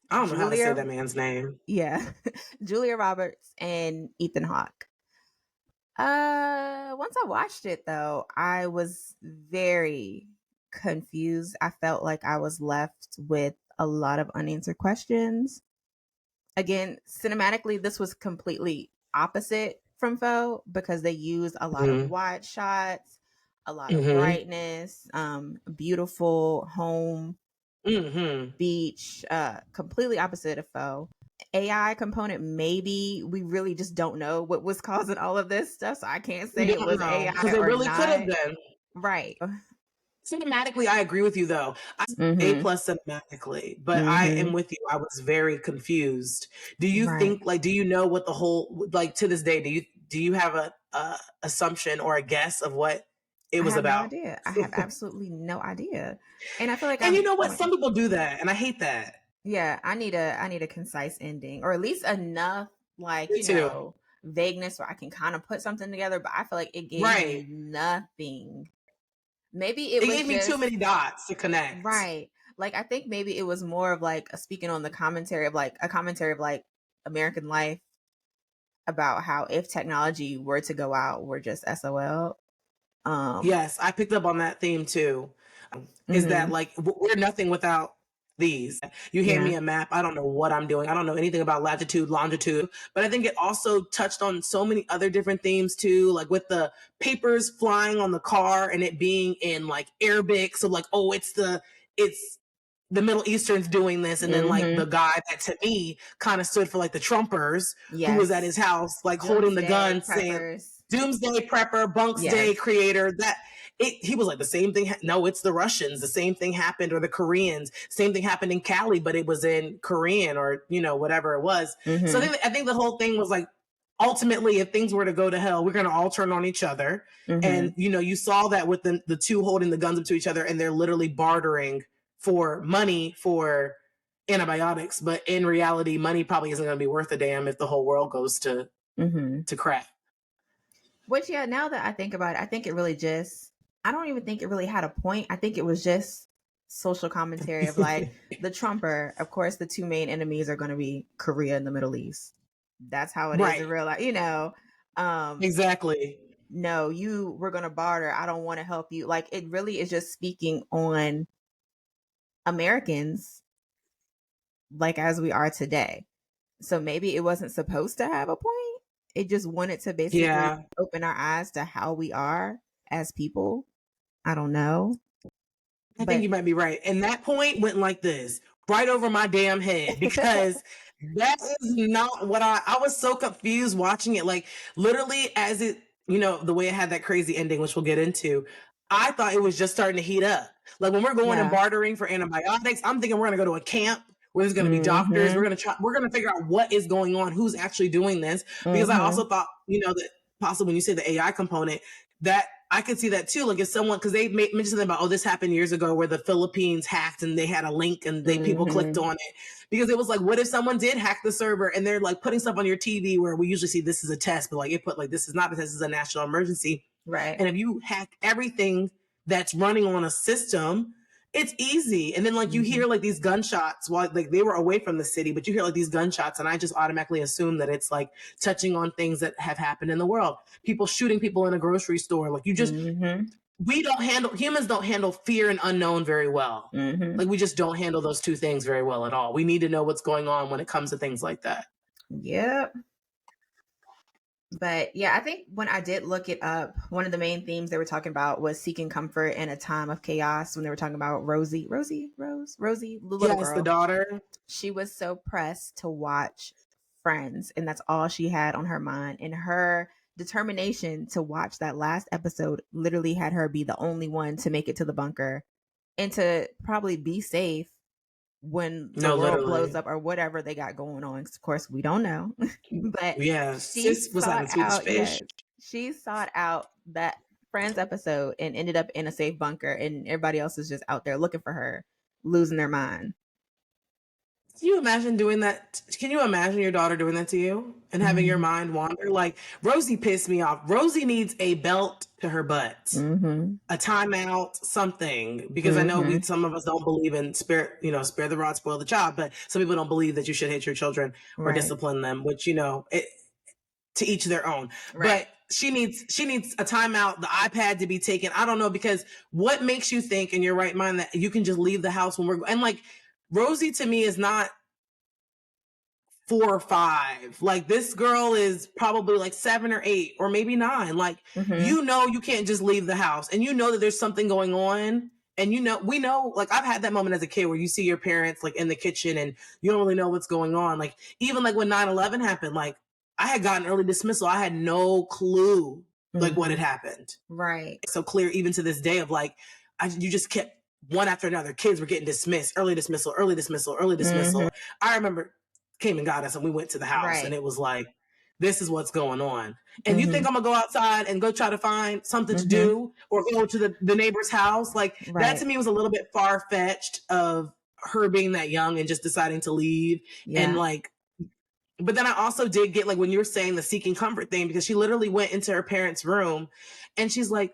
Speaker 1: I don't know how to say that man's name.
Speaker 2: Yeah. Julia Roberts and Ethan Hawke. Once I watched it though, I was very confused. I felt like I was left with a lot of unanswered questions. Again, cinematically, this was completely opposite from Foe because they used a lot of wide shots, a lot of brightness, beautiful home, beach, completely opposite of Foe. AI component, maybe we really just don't know what was causing all of this stuff, so I can't say it was AI
Speaker 1: because it really could have been.
Speaker 2: Right.
Speaker 1: Cinematically, I agree with you though. A plus cinematically, but I am with you. I was very confused. Do you think, like, do you know what the whole, like, to this day, do you have a assumption or a guess of what it was about?
Speaker 2: No idea. I have absolutely no idea. And I feel like,
Speaker 1: and you know what? Some people do that, and I hate that.
Speaker 2: Yeah, I need a concise ending, or at least enough, like, vagueness where I can kind of put something together. But I feel like it gave me nothing. Maybe it
Speaker 1: gave me too many dots to connect.
Speaker 2: Right. Like, I think maybe it was more of like speaking on the commentary of like American life, about how if technology were to go out, we're just SOL.
Speaker 1: Yes, I picked up on that theme too. Is that like we're nothing without these. You hand
Speaker 2: Yeah.
Speaker 1: me a map, I don't know what I'm doing. I don't know anything about latitude, longitude, but I think it also touched on so many other different themes too, like with the papers flying on the car and it being in like Arabic. So like, oh, it's the Middle Easterns doing this, and then like the
Speaker 2: Mm-hmm.
Speaker 1: guy that to me kind of stood for like the Trumpers, who was at his
Speaker 2: Yes.
Speaker 1: house, like holding the
Speaker 2: Doomsday
Speaker 1: gun, saying
Speaker 2: preppers.
Speaker 1: "Doomsday Prepper, Bunks Day
Speaker 2: Yes.
Speaker 1: Creator." He was like the same thing. No, it's the Russians. The same thing happened, or the Koreans. Same thing happened in Cali, but it was in Korean, or whatever it was. So
Speaker 2: Mm-hmm.
Speaker 1: I think the whole thing was like, ultimately, if things were to go to hell, we're going to all turn on each other.
Speaker 2: Mm-hmm.
Speaker 1: And you saw that with the two holding the guns up to each other, and they're literally bartering for money for antibiotics. But in reality, money probably isn't going to be worth a damn if the whole world goes to
Speaker 2: Mm-hmm.
Speaker 1: crap.
Speaker 2: Which, yeah, now that I think about it, I think it really just, I don't even think it really had a point. I think it was just social commentary of like the Trumper. Of course, the two main enemies are going to be Korea and the Middle East. That's how it is in
Speaker 1: Right.
Speaker 2: real life.
Speaker 1: Exactly.
Speaker 2: No, we're going to barter. I don't want to help you. Like, it really is just speaking on Americans, like as we are today. So maybe it wasn't supposed to have a point. It just wanted to basically
Speaker 1: Yeah.
Speaker 2: open our eyes to how we are as people. I don't know.
Speaker 1: I think
Speaker 2: But
Speaker 1: you might be right. And that point went like this, right over my damn head, because that is not what I was so confused watching it. Like literally as it, the way it had that crazy ending, which we'll get into, I thought it was just starting to heat up. Like when we're going and
Speaker 2: yeah.
Speaker 1: bartering for antibiotics, I'm thinking we're going to go to a camp where there's going to be doctors.
Speaker 2: Mhm.
Speaker 1: We're going to figure out what is going on, who's actually doing this. Because I
Speaker 2: Mhm.
Speaker 1: also thought, that possibly when you say the AI component, that I could see that too. Like if someone, because they mentioned something about, this happened years ago where the Philippines hacked and they had a link and people clicked
Speaker 2: Mhm.
Speaker 1: on it, because it was like, what if someone did hack the server and they're like putting stuff on your TV where we usually see this is a test, but like it put like, this is not a test, this is a national emergency.
Speaker 2: Right.
Speaker 1: And if you hack everything that's running on a system, it's easy. And then like you hear
Speaker 2: Mhm.
Speaker 1: like these gunshots while like they were away from the city, but you hear like these gunshots, and I just automatically assume that it's like touching on things that have happened in the world. People shooting people in a grocery store. Like
Speaker 2: Mhm.
Speaker 1: humans don't handle fear and unknown very well.
Speaker 2: Mhm.
Speaker 1: Like we just don't handle those two things very well at all. We need to know what's going on when it comes to things like that.
Speaker 2: Yep. But yeah, I think when I did look it up, one of the main themes they were talking about was seeking comfort in a time of chaos. When they were talking about Rosie, the little
Speaker 1: Yes, the
Speaker 2: girl,
Speaker 1: daughter.
Speaker 2: she was so pressed to watch Friends, and that's all she had on her mind. And her determination to watch that last episode literally had her be the only one to make it to the bunker and to probably be safe when the
Speaker 1: No,
Speaker 2: world blows
Speaker 1: literally.
Speaker 2: up or whatever they got going on. Of course, we don't know. But
Speaker 1: Yeah,
Speaker 2: she
Speaker 1: sis was having
Speaker 2: sought
Speaker 1: Swedish
Speaker 2: out,
Speaker 1: fish.
Speaker 2: yes, she sought out that Friends episode and ended up in a safe bunker, and everybody else is just out there looking for her, losing their mind.
Speaker 1: Can you imagine doing that? Can you imagine your daughter doing that to you and having your mind wander? Like Rosie pissed me off. Rosie needs a belt to her butt,
Speaker 2: Mm-hmm.
Speaker 1: a timeout, something. Because I know
Speaker 2: Mm-hmm.
Speaker 1: some of us don't believe in spare the rod, spoil the child. But some people don't believe that you should hit your children or
Speaker 2: Right.
Speaker 1: discipline them. Which to each their own.
Speaker 2: Right.
Speaker 1: But she needs a timeout, the iPad to be taken. I don't know, because what makes you think in your right mind that you can just leave the house when and like Rosie to me is not 4 or 5. Like this girl is probably like 7 or 8 or maybe 9. Like
Speaker 2: Mm-hmm.
Speaker 1: you can't just leave the house, and that there's something going on. And we know, like I've had that moment as a kid where you see your parents like in the kitchen and you don't really know what's going on. Like even like when 9/11 happened, like I had gotten early dismissal. I had no clue like what had
Speaker 2: Mm-hmm.
Speaker 1: happened.
Speaker 2: Right.
Speaker 1: So clear even to this day of like you just kept one after another. Kids were getting dismissed, early dismissal, early dismissal, early
Speaker 2: Mm-hmm.
Speaker 1: dismissal. I remember came and got us and we went to the house, and
Speaker 2: Right.
Speaker 1: it was like, this is what's going on. And you think
Speaker 2: Mm-hmm.
Speaker 1: I'm gonna go outside and go try to find something to
Speaker 2: Mm-hmm.
Speaker 1: do or go to the neighbor's house? Like that to
Speaker 2: Right.
Speaker 1: me was a little bit far fetched of her being that young and just deciding to leave. And
Speaker 2: Yeah.
Speaker 1: like, but then I also did get like when you were saying the seeking comfort thing, because she literally went into her parents' room and she's like,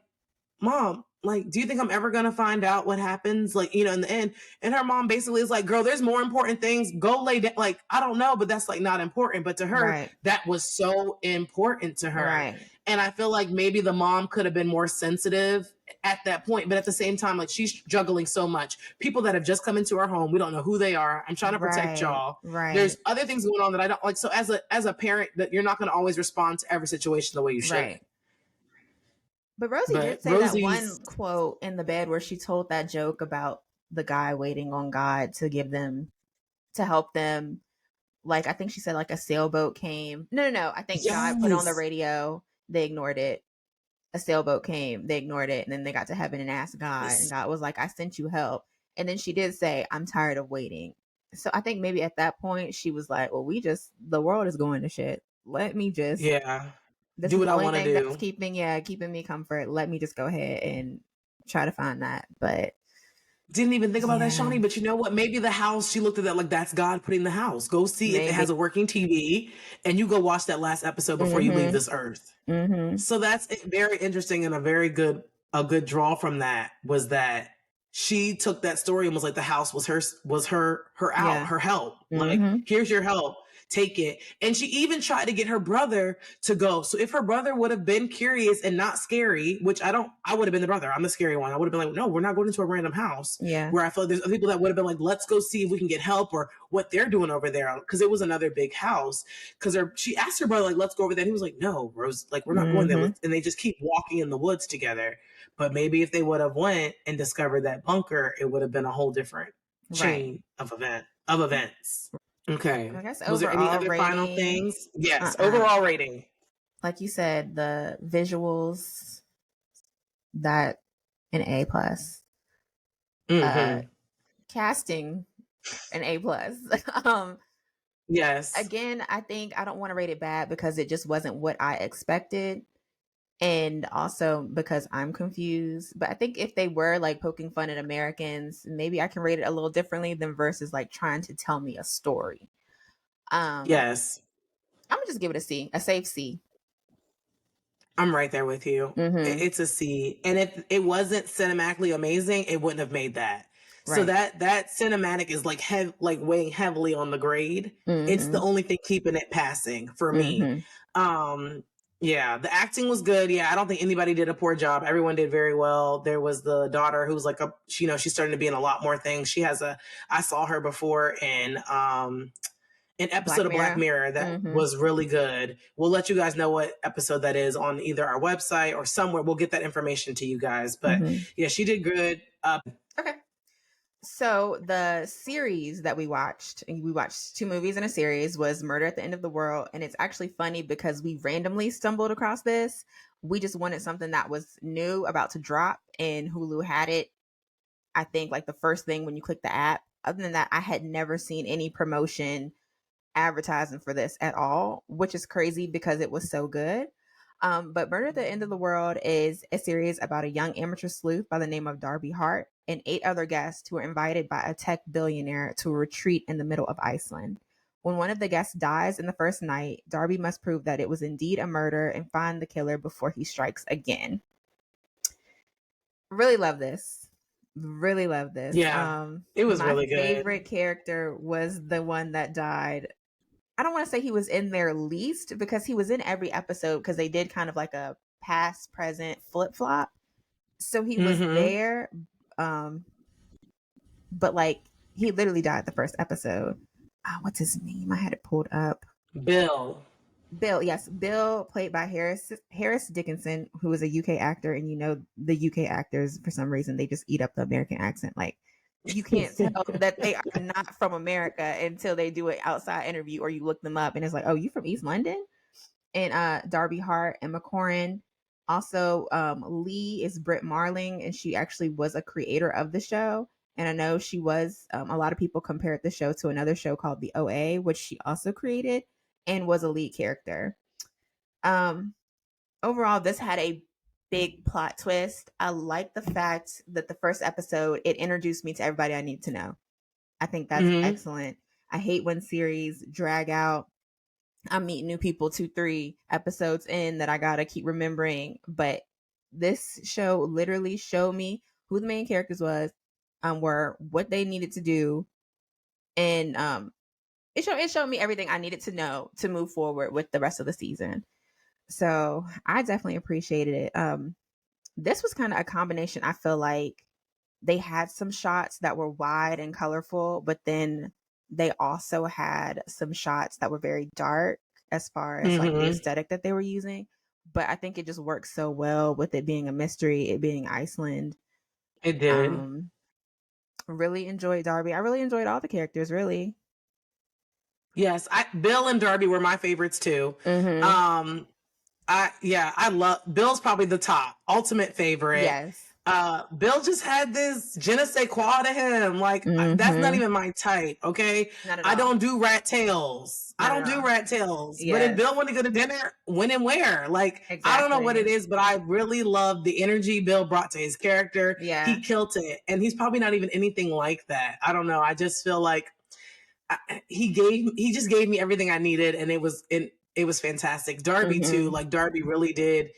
Speaker 1: Mom, like, do you think I'm ever gonna find out what happens? Like, you know, in the end. And her mom basically is like, girl, there's more important things. Go lay down. Like, I don't know, but that's like not important. But to her,
Speaker 2: Right.
Speaker 1: that was so important to her.
Speaker 2: Right.
Speaker 1: And I feel like maybe the mom could have been more sensitive at that point. But at the same time, like, she's juggling so much. People that have just come into our home, we don't know who they are. I'm trying to protect
Speaker 2: Right.
Speaker 1: y'all.
Speaker 2: Right.
Speaker 1: There's other things going on that I don't like. So as a parent, that you're not going to always respond to every situation the way you should.
Speaker 2: Right. But Rosie
Speaker 1: But
Speaker 2: did say that
Speaker 1: Rosie's,
Speaker 2: one quote in the bed where she told that joke about the guy waiting on God to give them, to help them. Like, I think she said like a sailboat came. No. I think God put on the
Speaker 1: yes.
Speaker 2: radio. They ignored it. A sailboat came. They ignored it. And then they got to heaven and asked God. And God was like, I sent you help. And then she did say, I'm tired of waiting. So I think maybe at that point she was like, well, the world is going to shit. Let me just,
Speaker 1: Yeah.
Speaker 2: this
Speaker 1: Do
Speaker 2: is
Speaker 1: what
Speaker 2: the
Speaker 1: I
Speaker 2: only
Speaker 1: want to
Speaker 2: thing that's
Speaker 1: do.
Speaker 2: keeping me comfort. Let me just go ahead and try to find that. But
Speaker 1: Didn't even think about that,
Speaker 2: yeah,
Speaker 1: Shawnee. But you know what? Maybe the house, she looked at that like that's God putting the house. Go see if it
Speaker 2: maybe.
Speaker 1: has a working TV and you go watch that last episode before you leave
Speaker 2: Mm-hmm.
Speaker 1: this earth.
Speaker 2: Mm-hmm.
Speaker 1: So that's very interesting, and a good draw from that was that she took that story and was like, the house was
Speaker 2: Yeah.
Speaker 1: her help. Like,
Speaker 2: Mm-hmm.
Speaker 1: here's your help, take it. And she even tried to get her brother to go. So if her brother would have been curious and not scary, which I would have been the brother. I'm the scary one. I would have been like, no, we're not going into a random house.
Speaker 2: Yeah.
Speaker 1: Where I feel like there's other people that would have been like, let's go see if we can get help or what they're doing over there. Cause it was another big house. Cause she asked her brother, like, let's go over there. And he was like, no, Rose, like, we're not going there.
Speaker 2: Mm-hmm.
Speaker 1: And they just keep walking in the woods together. But maybe if they would have went and discovered that bunker, it would have been a whole different
Speaker 2: Right.
Speaker 1: chain of events. Okay.
Speaker 2: I guess
Speaker 1: Was there any
Speaker 2: overall
Speaker 1: other final
Speaker 2: rating.
Speaker 1: things? Yes.
Speaker 2: Uh-uh.
Speaker 1: Overall rating.
Speaker 2: Like you said, the visuals, that an A plus.
Speaker 1: Mm-hmm.
Speaker 2: Casting, an A plus.
Speaker 1: Yes.
Speaker 2: Again, I think I don't want to rate it bad because it just wasn't what I expected. And also because I'm confused. But I think if they were like poking fun at Americans, maybe I can rate it a little differently than versus like trying to tell me a story.
Speaker 1: Yes.
Speaker 2: I'm gonna just give it a C, a safe C.
Speaker 1: I'm right there with you.
Speaker 2: Mm-hmm.
Speaker 1: It's a C. And if it wasn't cinematically amazing, it wouldn't have made that. So
Speaker 2: Right.
Speaker 1: that cinematic is like like weighing heavily on the grade. It's the
Speaker 2: Mm-hmm.
Speaker 1: only thing keeping it passing for me.
Speaker 2: Mm-hmm.
Speaker 1: Um yeah, the acting was good. Yeah, I don't think anybody did a poor job. Everyone did very well. There was the daughter who's like she's starting to be in a lot more things. I saw her before in an episode
Speaker 2: Black
Speaker 1: of Black
Speaker 2: Mirror.
Speaker 1: Mirror that
Speaker 2: Mm-hmm.
Speaker 1: was really good. We'll let you guys know what episode that is on either our website or somewhere. We'll get that information to you guys. But
Speaker 2: Mm-hmm.
Speaker 1: yeah, she did good.
Speaker 2: Okay. So the series that we watched, and we watched two movies in a series, was Murder at the End of the World. And it's actually funny because we randomly stumbled across this. We just wanted something that was new, about to drop, and Hulu had it. I think like the first thing when you click the app. Other than that, I had never seen any promotion advertising for this at all, which is crazy because it was so good. But Murder at the End of the World is a series about a young amateur sleuth by the name of Darby Hart and 8 other guests who are invited by a tech billionaire to a retreat in the middle of Iceland. When one of the guests dies in the first night, Darby must prove that it was indeed a murder and find the killer before he strikes again. Really love this. Really love this.
Speaker 1: Yeah, it was
Speaker 2: My
Speaker 1: really good.
Speaker 2: favorite character was the one that died. I don't want to say he was in there least because he was in every episode because they did kind of like a past present flip flop. So he was
Speaker 1: Mm-hmm.
Speaker 2: there, um, but like he literally died the first episode. What's his name? I had it pulled up.
Speaker 1: Bill.
Speaker 2: Bill, yes, Bill, played by Harris Dickinson, who is a UK actor, and you know the UK actors for some reason they just eat up the American accent. Like you can't tell that they are not from America until they do an outside interview or you look them up, and it's like, oh, you from East London? And Darby Hart, Emma Corrin. Also, Lee is Britt Marling, and she actually was a creator of the show. And I know she was. A lot of people compared the show to another show called The OA, which she also created and was a lead character. Um, Overall, this had a big plot twist. I like the fact that the first episode it introduced me to everybody I need to know. I think that's
Speaker 1: Mm-hmm.
Speaker 2: excellent. I hate when series drag out. I'm meeting new people 2, 3 episodes in that I gotta keep remembering, but This show literally showed me who the main characters were, what they needed to do, and it showed me everything I needed to know to move forward with the rest of the season. So I definitely appreciated it. This was kind of a combination. I feel like they had some shots that were wide and colorful, but then they also had some shots that were very dark as far as like the
Speaker 1: Mm-hmm.
Speaker 2: aesthetic that they were using. But I think it just works so well with it being a mystery, it being Iceland.
Speaker 1: It did.
Speaker 2: Um, really enjoyed Darby. I really enjoyed all the characters, really.
Speaker 1: Yes, Bill and Darby were my favorites too.
Speaker 2: Mm-hmm.
Speaker 1: I love Bill's probably the top ultimate favorite.
Speaker 2: Yes.
Speaker 1: Bill just had this je ne sais quoi to him. Like that's not
Speaker 2: Mm-hmm.
Speaker 1: even my type. Okay,
Speaker 2: Not at
Speaker 1: I
Speaker 2: all.
Speaker 1: don't do rat tails. I
Speaker 2: Not at
Speaker 1: don't do
Speaker 2: all.
Speaker 1: rat tails. But if
Speaker 2: Yes.
Speaker 1: Bill wanted to go to dinner, when and where? Like I don't know what it
Speaker 2: Exactly.
Speaker 1: is, but I really love the energy Bill brought to his character.
Speaker 2: Yeah.
Speaker 1: He killed it, and he's probably not even anything like that. I don't know. I just feel like he just gave me everything I needed, and it was fantastic. Darby too,
Speaker 2: Mm-hmm.
Speaker 1: like Darby really did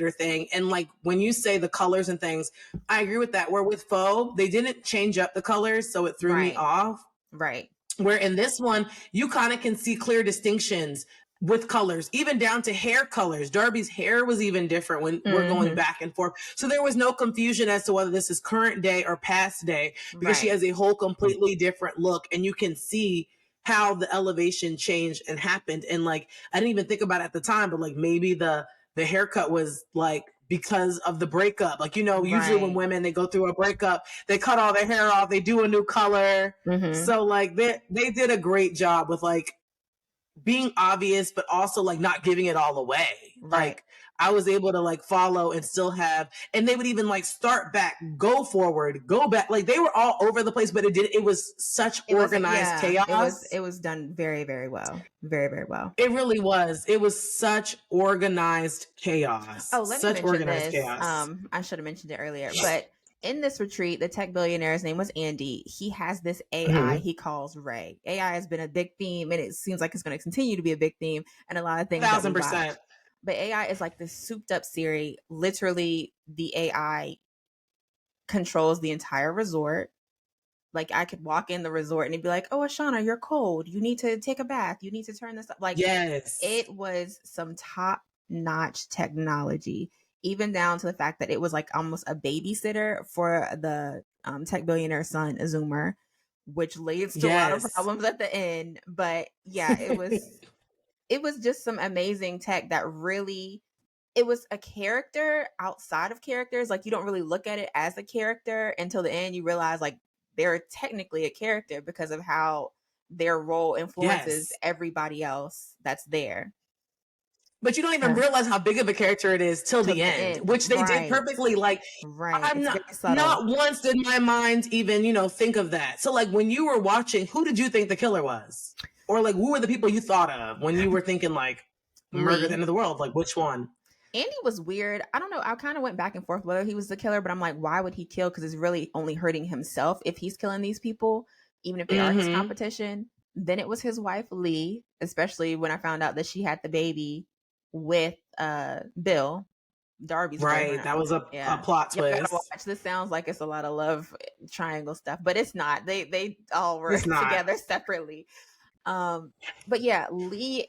Speaker 1: her thing. And like when you say the colors and things, I agree with that. Where with Faux, they didn't change up the colors, so it threw me
Speaker 2: Right.
Speaker 1: off.
Speaker 2: Right.
Speaker 1: Where in this one, you kind of can see clear distinctions with colors, even down to hair colors. Darby's hair was even different when we're going
Speaker 2: Mm-hmm.
Speaker 1: back and forth. So there was no confusion as to whether this is current day or past day, because she
Speaker 2: Right.
Speaker 1: has a whole completely different look, and you can see how the elevation changed and happened. And like, I didn't even think about it at the time, but like maybe the haircut was like because of the breakup. Like, usually when
Speaker 2: Right.
Speaker 1: women, they go through a breakup, they cut all their hair off, they do a new color.
Speaker 2: Mm-hmm.
Speaker 1: So like they did a great job with like being obvious, but also like not giving it all away.
Speaker 2: Right.
Speaker 1: Like I was able to like follow and still have, and they would even like start back, go forward, go back. Like they were all over the place, but it was such organized chaos.
Speaker 2: It was done very, very well. Very, very well.
Speaker 1: It really was. It was such organized chaos.
Speaker 2: Oh, let me
Speaker 1: Such
Speaker 2: mention
Speaker 1: organized
Speaker 2: this.
Speaker 1: chaos.
Speaker 2: I should have mentioned it earlier, but in this retreat, the tech billionaire's name was Andy. He has this AI he calls Ray. AI has been a big theme, and it seems like it's going to continue to be a big theme in a lot of things that we watch.
Speaker 1: 1,000%.
Speaker 2: But AI is like this souped up Siri. Literally, the AI controls the entire resort. Like I could walk in the resort and it'd be like, "Oh, Ashana, you're cold. You need to take a bath. You need to turn this up." Like
Speaker 1: Yes.
Speaker 2: it was some top-notch technology, even down to the fact that it was like almost a babysitter for the tech billionaire son, Azumer, which leads to a lot of problems at the end. But yeah, it was just some amazing tech that really, it was a character outside of characters. Like you don't really look at it as a character until the end. You realize like they're technically a character because of how their role influences everybody else that's there.
Speaker 1: But you don't even realize how big of a character it is till the end, which they did perfectly. Like, I'm not once did my mind even, think of that. So like when you were watching, who did you think the killer was? Or like, who were the people you thought of when you were thinking like murder at the end of the world? Like which one?
Speaker 2: Andy was weird. I don't know. I kind of went back and forth whether he was the killer, but I'm like, why would he kill? Because it's really only hurting himself if he's killing these people, even if they are his competition. Then it was his wife, Lee, especially when I found out that she had the baby with Bill, Darby's
Speaker 1: right. That was a plot twist.
Speaker 2: Watch. This sounds like it's a lot of love triangle stuff, but it's not. They all work together separately. But yeah, Lee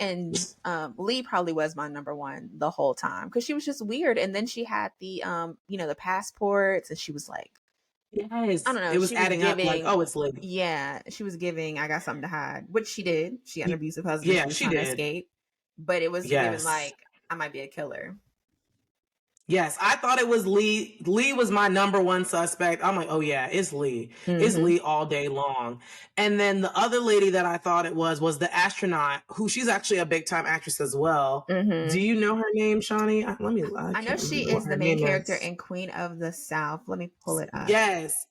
Speaker 2: probably was my number one the whole time because she was just weird. And then she had the the passports, and she was like,
Speaker 1: yes,
Speaker 2: I don't know,
Speaker 1: it was adding up like, oh, it's Lee.
Speaker 2: Yeah, she was giving, I got something to hide, which she did. She had an abusive husband.
Speaker 1: Yeah,
Speaker 2: she did escape, but it was giving like, I might be a killer.
Speaker 1: Yes, I thought it was Lee. Lee was my number one suspect. I'm like, oh yeah, it's Lee. It's Lee all day long. And then the other lady that I thought it was the astronaut, who she's actually a big time actress as well. Do you know her name, Shawnee?
Speaker 2: I know she is the main character in Queen of the South. Let me pull it up.
Speaker 1: Yes,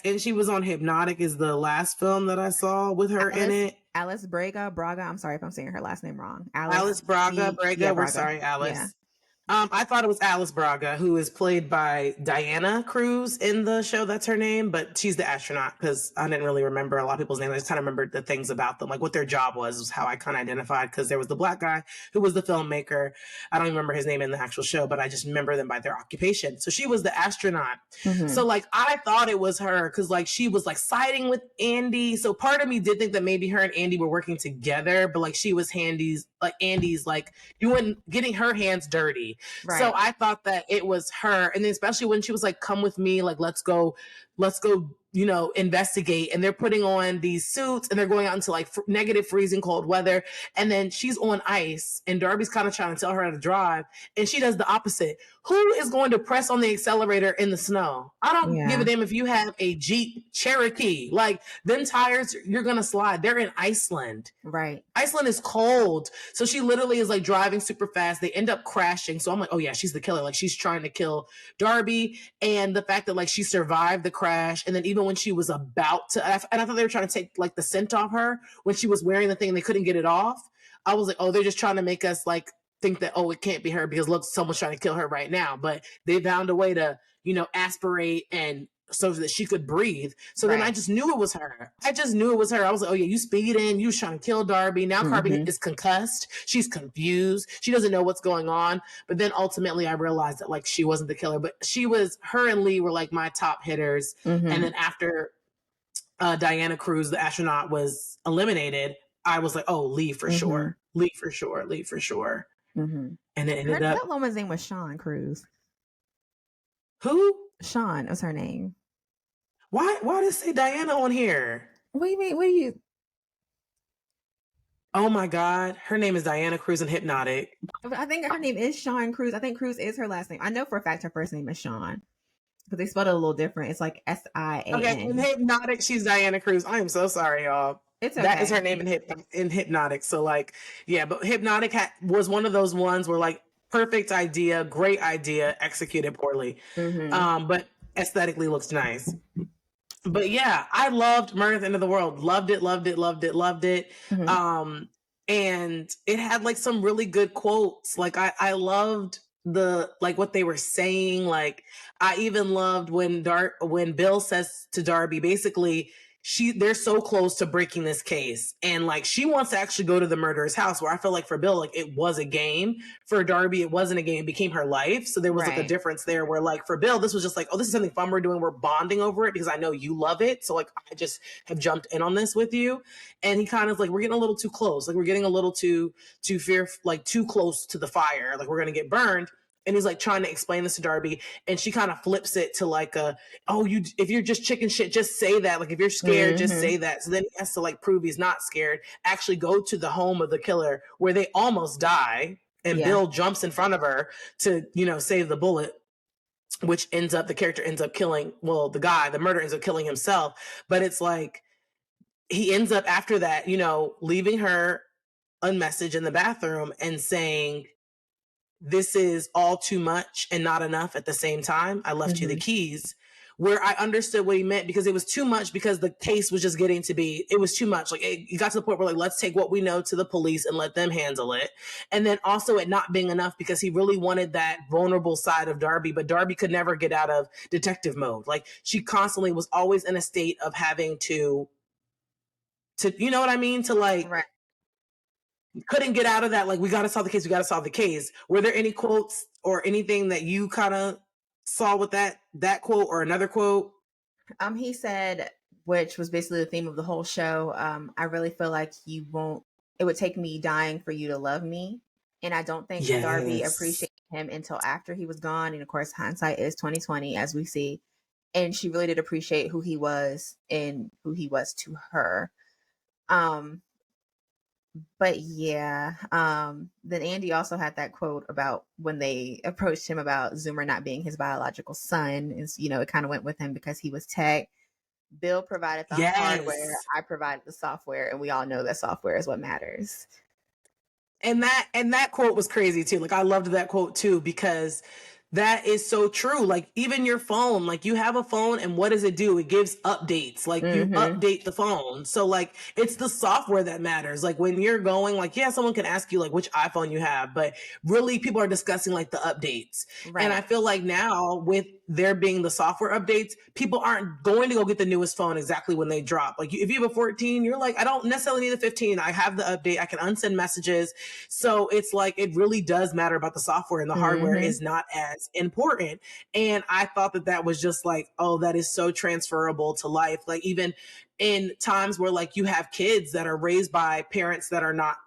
Speaker 1: and she was on Hypnotic, is the last film that I saw with her in it.
Speaker 2: Alice Braga. I'm sorry if I'm saying her last name wrong.
Speaker 1: Alice Braga. We're sorry, Alice. Yeah. I thought it was Alice Braga, who is played by Diana Cruz in the show. That's her name, but she's the astronaut because I didn't really remember a lot of people's names. I just kind of remembered the things about them, like what their job was how I kind of identified because there was the black guy who was the filmmaker. I don't even remember his name in the actual show, but I just remember them by their occupation. So she was the astronaut.
Speaker 2: Mm-hmm.
Speaker 1: So like I thought it was her because like she was like siding with Andy. So part of me did think that maybe her and Andy were working together, but like she was Andy's like doing getting her hands dirty.
Speaker 2: Right.
Speaker 1: So I thought that it was her. And then especially when she was like, come with me, like, let's go, investigate. And they're putting on these suits and they're going out into like negative freezing cold weather. And then she's on ice and Darby's kind of trying to tell her how to drive. And she does the opposite. Who is going to press on the accelerator in the snow? I don't give a damn if you have a Jeep Cherokee. Like, them tires, you're going to slide. They're in Iceland.
Speaker 2: Right.
Speaker 1: Iceland is cold. So she literally is like driving super fast. They end up crashing. So I'm like, oh yeah, she's the killer. Like she's trying to kill Darby. And the fact that like she survived the crash. And then even when she was about to, and I thought they were trying to take like the scent off her when she was wearing the thing and they couldn't get it off. I was like, oh, they're just trying to make us like think that, oh, it can't be her because look, someone's trying to kill her right now. But they found a way to, aspirate and so that she could breathe. So then I just knew it was her. I was like, oh yeah, you speeding, you trying to kill Darby. Now Darby is concussed. She's confused. She doesn't know what's going on. But then ultimately I realized that like she wasn't the killer, but her and Lee were like my top hitters. And then after Diana Cruz, the astronaut, was eliminated, I was like, oh, Lee for sure. Lee for sure. And it ended up.
Speaker 2: That woman's name was Sean Cruz.
Speaker 1: Who?
Speaker 2: Sean was her name.
Speaker 1: Why does it say Diana on here?
Speaker 2: What do you mean? What do you?
Speaker 1: Oh my God. Her name is Diana Cruz and Hypnotic.
Speaker 2: I think her name is Sean Cruz. I think Cruz is her last name. I know for a fact her first name is Sean. But they spelled it a little different. It's like S1E1.
Speaker 1: Okay, in Hypnotic, she's Diana Cruz. I am so sorry, y'all.
Speaker 2: It's okay.
Speaker 1: That is her name in Hypnotic. So like, yeah, but Hypnotic was one of those ones where like, perfect idea, great idea, executed poorly. But aesthetically looks nice. But yeah, I loved Murder at the End of the World. Loved it. And it had like some really good quotes. Like I loved what they were saying. Like I even loved when Bill says to Darby, basically, they're so close to breaking this case. And like, she wants to actually go to the murderer's house, where I feel like for Bill, like it was a game. For Darby, it wasn't a game. It became her life. So there was like a difference there where like for Bill, this was just like, oh, this is something fun we're doing. We're bonding over it because I know you love it. So like, I just have jumped in on this with you. And he kind of like, we're getting a little too close. Like we're getting a little too like too close to the fire. Like we're going to get burned. And he's like trying to explain this to Darby, and she kind of flips it to like if you're just chicken shit, just say that. Like if you're scared, just say that. So then he has to like prove he's not scared. Actually go to the home of the killer where they almost die, and Bill jumps in front of her to save the bullet, which the character ends up killing. Well, the murderer ends up killing himself. But it's like he ends up after that, leaving her a message in the bathroom and saying, this is all too much and not enough at the same time. I left you the keys, where I understood what he meant, because it was too much, because the case was just getting to be, it was too much. Like it got to the point where like, let's take what we know to the police and let them handle it. And then also it not being enough, because he really wanted that vulnerable side of Darby, but Darby could never get out of detective mode. Like she constantly was always in a state of having to, you know what I mean? To like, couldn't get out of that. Like, we got to solve the case. Were there any quotes or anything that you kind of saw with that quote or another quote?
Speaker 2: He said, which was basically the theme of the whole show, I really feel like it would take me dying for you to love me. And I don't think Darby appreciated him until after he was gone. And of course, hindsight is 2020, as we see. And she really did appreciate who he was and who he was to her. But yeah, then Andy also had that quote about when they approached him about Zoomer not being his biological son. And, it kind of went with him because he was tech. Bill provided the hardware, I provided the software, and we all know that software is what matters.
Speaker 1: And that quote was crazy too. Like I loved that quote too, because That is so true. Like even your phone, like you have a phone and what does it do? It gives updates. Like you update the phone. So like it's the software that matters. Like when you're going like, yeah, someone can ask you like which iPhone you have, but really people are discussing like the updates. And I
Speaker 2: Right.
Speaker 1: feel like now with there being the software updates, people aren't going to go get the newest phone exactly when they drop. Like if you have a 14, you're like, I don't necessarily need the 15. I have the update. I can unsend messages. So it's like it really does matter about the software, and the hardware is not as important. And I thought that that was just like, oh, that is so transferable to life. Like even in times where like you have kids that are raised by parents that are not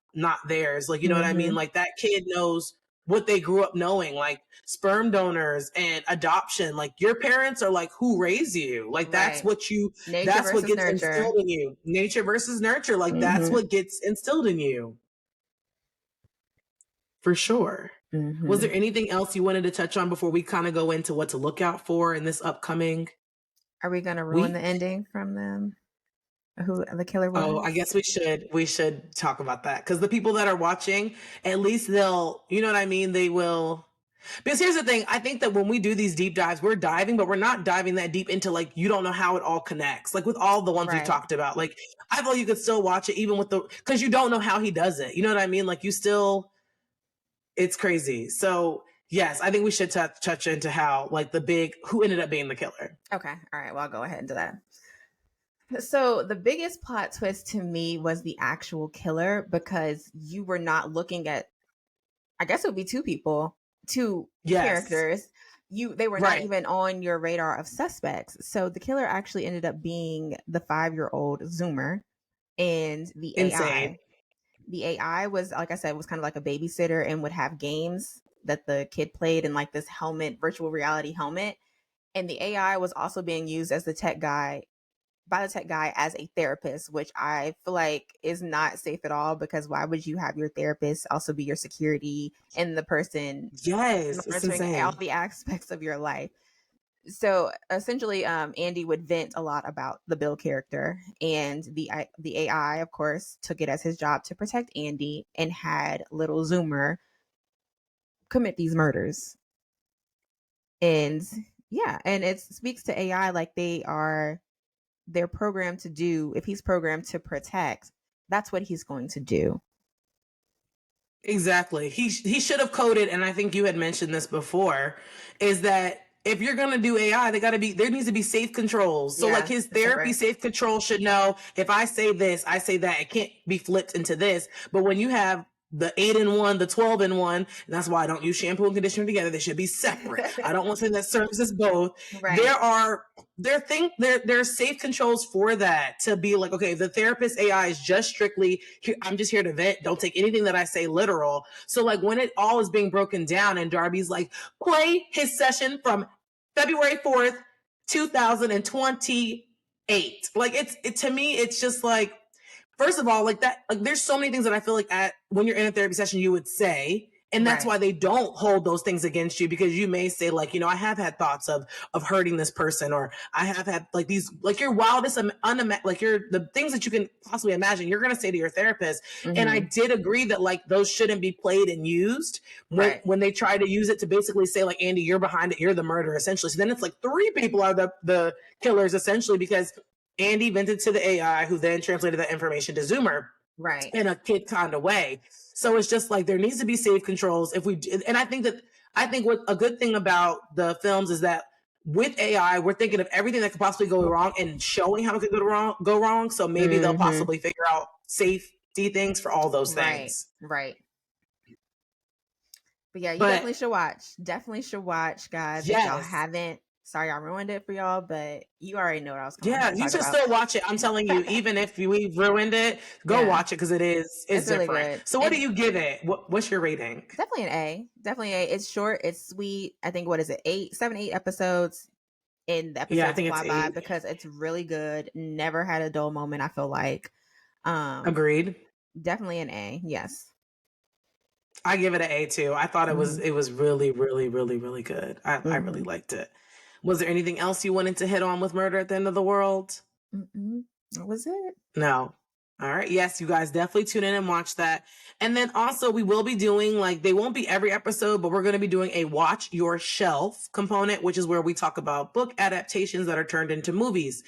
Speaker 1: theirs. Like, you know what I mean? Like that kid knows what they grew up knowing, like sperm donors and adoption. Like your parents are like who raised you. Like
Speaker 2: Right. Nature
Speaker 1: that's what
Speaker 2: versus
Speaker 1: gets
Speaker 2: nurture.
Speaker 1: instilled in you. Nature versus nurture. Like that's what gets instilled in you. For sure. Was there anything else you wanted to touch on before we kind of go into what to look out for in this upcoming
Speaker 2: Are we going to ruin the
Speaker 1: week?
Speaker 2: ending from them? Who the killer
Speaker 1: Oh, I
Speaker 2: was?
Speaker 1: guess we should talk about that because the people that are watching, at least they'll, you know what I mean? They will. Because here's the thing, I think that when we do these deep dives, we're diving, but we're not diving that deep into like you don't know how it all connects. Like with all the ones we've
Speaker 2: Right.
Speaker 1: talked about, like I thought you could still watch it even with the because you don't know how he does it. You know what I mean? Like you still, it's crazy. So yes, I think we should touch into how like the big who ended up being the killer.
Speaker 2: Okay. All right. Well, I'll go ahead and do that. So the biggest plot twist to me was the actual killer because you were not looking at, I guess it would be two people, two
Speaker 1: Yes,
Speaker 2: characters. They were not
Speaker 1: right.
Speaker 2: even on your radar of suspects. So the killer actually ended up being the 5-year-old Zoomer and the
Speaker 1: Insane.
Speaker 2: AI. The AI was, like I said, was kind of like a babysitter and would have games that the kid played in like this helmet, virtual reality helmet. And the AI was also being used as the tech guy by the tech guy as a therapist, which I feel like is not safe at all because why would you have your therapist also be your security and the person
Speaker 1: Yes, it's
Speaker 2: monitoring all
Speaker 1: insane.
Speaker 2: the aspects of your life? So essentially, Andy would vent a lot about the Bill character, and the AI, of course, took it as his job to protect Andy and had little Zoomer commit these murders. And yeah, and it speaks to AI like they're programmed to do. If he's programmed to protect, that's what he's going to do.
Speaker 1: Exactly. He should have coded, and I think you had mentioned this before, is that if you're gonna do AI, there needs to be safe controls. So like
Speaker 2: Yeah,
Speaker 1: his
Speaker 2: it's
Speaker 1: therapy
Speaker 2: separate.
Speaker 1: safe control should know if I say this, I say that. It can't be flipped into this. But when you have the 8-in-1, the 12-in-1, and that's why I don't use shampoo and conditioner together. They should be separate. I don't want something that serves us both. There
Speaker 2: Right.
Speaker 1: are there's safe controls for that to be like, okay, the therapist AI is just strictly here, I'm just here to vent. Don't take anything that I say literal. So like when it all is being broken down and Darby's like, play his session from February 4th, 2028. Like to me, it's just like, first of all, like that, like there's so many things that I feel like when you're in a therapy session, you would say, and that's
Speaker 2: Right.
Speaker 1: why they don't hold those things against you because you may say like, I have had thoughts of hurting this person, or I have had like these, like your wildest, like the things that you can possibly imagine, you're going to say to your therapist. And I did agree that like those shouldn't be played and used
Speaker 2: Right.
Speaker 1: when they try to use it to basically say like, Andy, you're behind it. You're the murderer essentially. So then it's like three people are the killers essentially because Andy vented to the AI, who then translated that information to Zoomer
Speaker 2: Right.
Speaker 1: in a kid kind of way. So it's just like there needs to be safe controls. And I think what a good thing about the films is that with AI, we're thinking of everything that could possibly go wrong and showing how it could go wrong. So maybe they'll possibly figure out safety things for all those
Speaker 2: Right.
Speaker 1: things.
Speaker 2: Right. But yeah, you
Speaker 1: But
Speaker 2: definitely should watch. Definitely should watch, guys. If y'all
Speaker 1: yes,
Speaker 2: haven't, sorry I ruined it for y'all, but you already know what I was going
Speaker 1: yeah,
Speaker 2: to
Speaker 1: you
Speaker 2: talk
Speaker 1: should
Speaker 2: about.
Speaker 1: still watch it. I'm telling you, even if we've ruined it, go
Speaker 2: Yeah,
Speaker 1: watch it because it's
Speaker 2: it's really
Speaker 1: different.
Speaker 2: good.
Speaker 1: So what do
Speaker 2: And
Speaker 1: you give it? What's your rating?
Speaker 2: definitely an A. Definitely A. It's short, it's sweet. I think what is it? 8 episodes, and the
Speaker 1: Yeah, I
Speaker 2: episodes
Speaker 1: think it's
Speaker 2: fly by
Speaker 1: 8.
Speaker 2: because it's really good. Never had a dull moment, I feel like. Um
Speaker 1: Agreed.
Speaker 2: Definitely an A. Yes.
Speaker 1: I give it an A too. I thought
Speaker 2: Mhm.
Speaker 1: it was really, really, really, really good. I really
Speaker 2: Mhm.
Speaker 1: liked it. Was there anything else you wanted to hit on with Murder at the End of the World?
Speaker 2: Mm-mm. That was it.
Speaker 1: No. All right. Yes, you guys definitely tune in and watch that. And then also we will be doing like they won't be every episode, but we're going to be doing a watch your shelf component, which is where we talk about book adaptations that are turned into movies.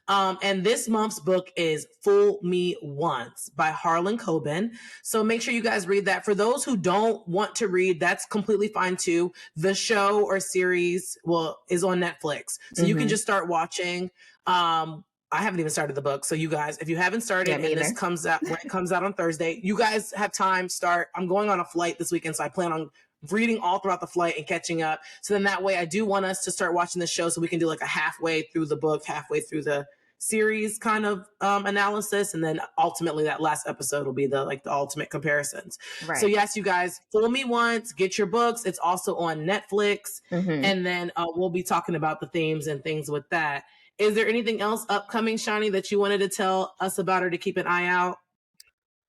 Speaker 1: And this month's book is Fool Me Once by Harlan Coben. So make sure you guys read that. For those who don't want to read, that's completely fine too. The show or series is on Netflix. So you can just start watching. I haven't even started the book. So you guys, if you haven't started and this comes out when it comes out on Thursday, you guys have time, start. I'm going on a flight this weekend, so I plan on reading all throughout the flight and catching up. So then that way I do want us to start watching the show so we can do like a halfway through the book, halfway through the series kind of analysis. And then ultimately that last episode will be the ultimate comparisons. Right. So yes, you guys, Fool Me Once, get your books. It's also on Netflix. And then we'll be talking about the themes and things with that. Is there anything else upcoming, Shani, that you wanted to tell us about or to keep an eye out?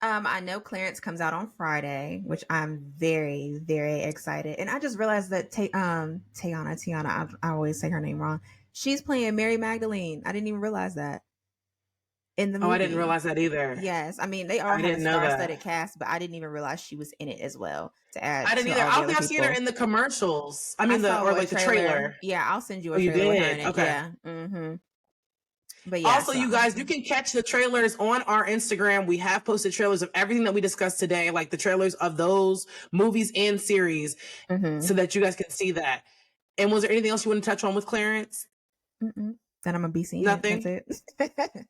Speaker 2: I know Clarence comes out on Friday, which I'm very, very excited. And I just realized that Tiana, I always say her name wrong. She's playing Mary Magdalene. I didn't even realize that in the movie.
Speaker 1: Oh, I didn't realize that either.
Speaker 2: Yes. I mean, they all have a star-studded cast, but I didn't even realize she was in it as well. To add,
Speaker 1: I didn't either. I don't think I've seen her in the commercials. I mean, the trailer.
Speaker 2: Yeah, I'll send you a trailer with her in it.
Speaker 1: Okay.
Speaker 2: Yeah. But yeah,
Speaker 1: also, you guys, you can catch the trailers on our Instagram. We have posted trailers of everything that we discussed today, like the trailers of those movies and series, so that you guys can see that. And was there anything else you want to touch on with Clarence?
Speaker 2: That I'm gonna be seeing.
Speaker 1: Nothing.
Speaker 2: That's it.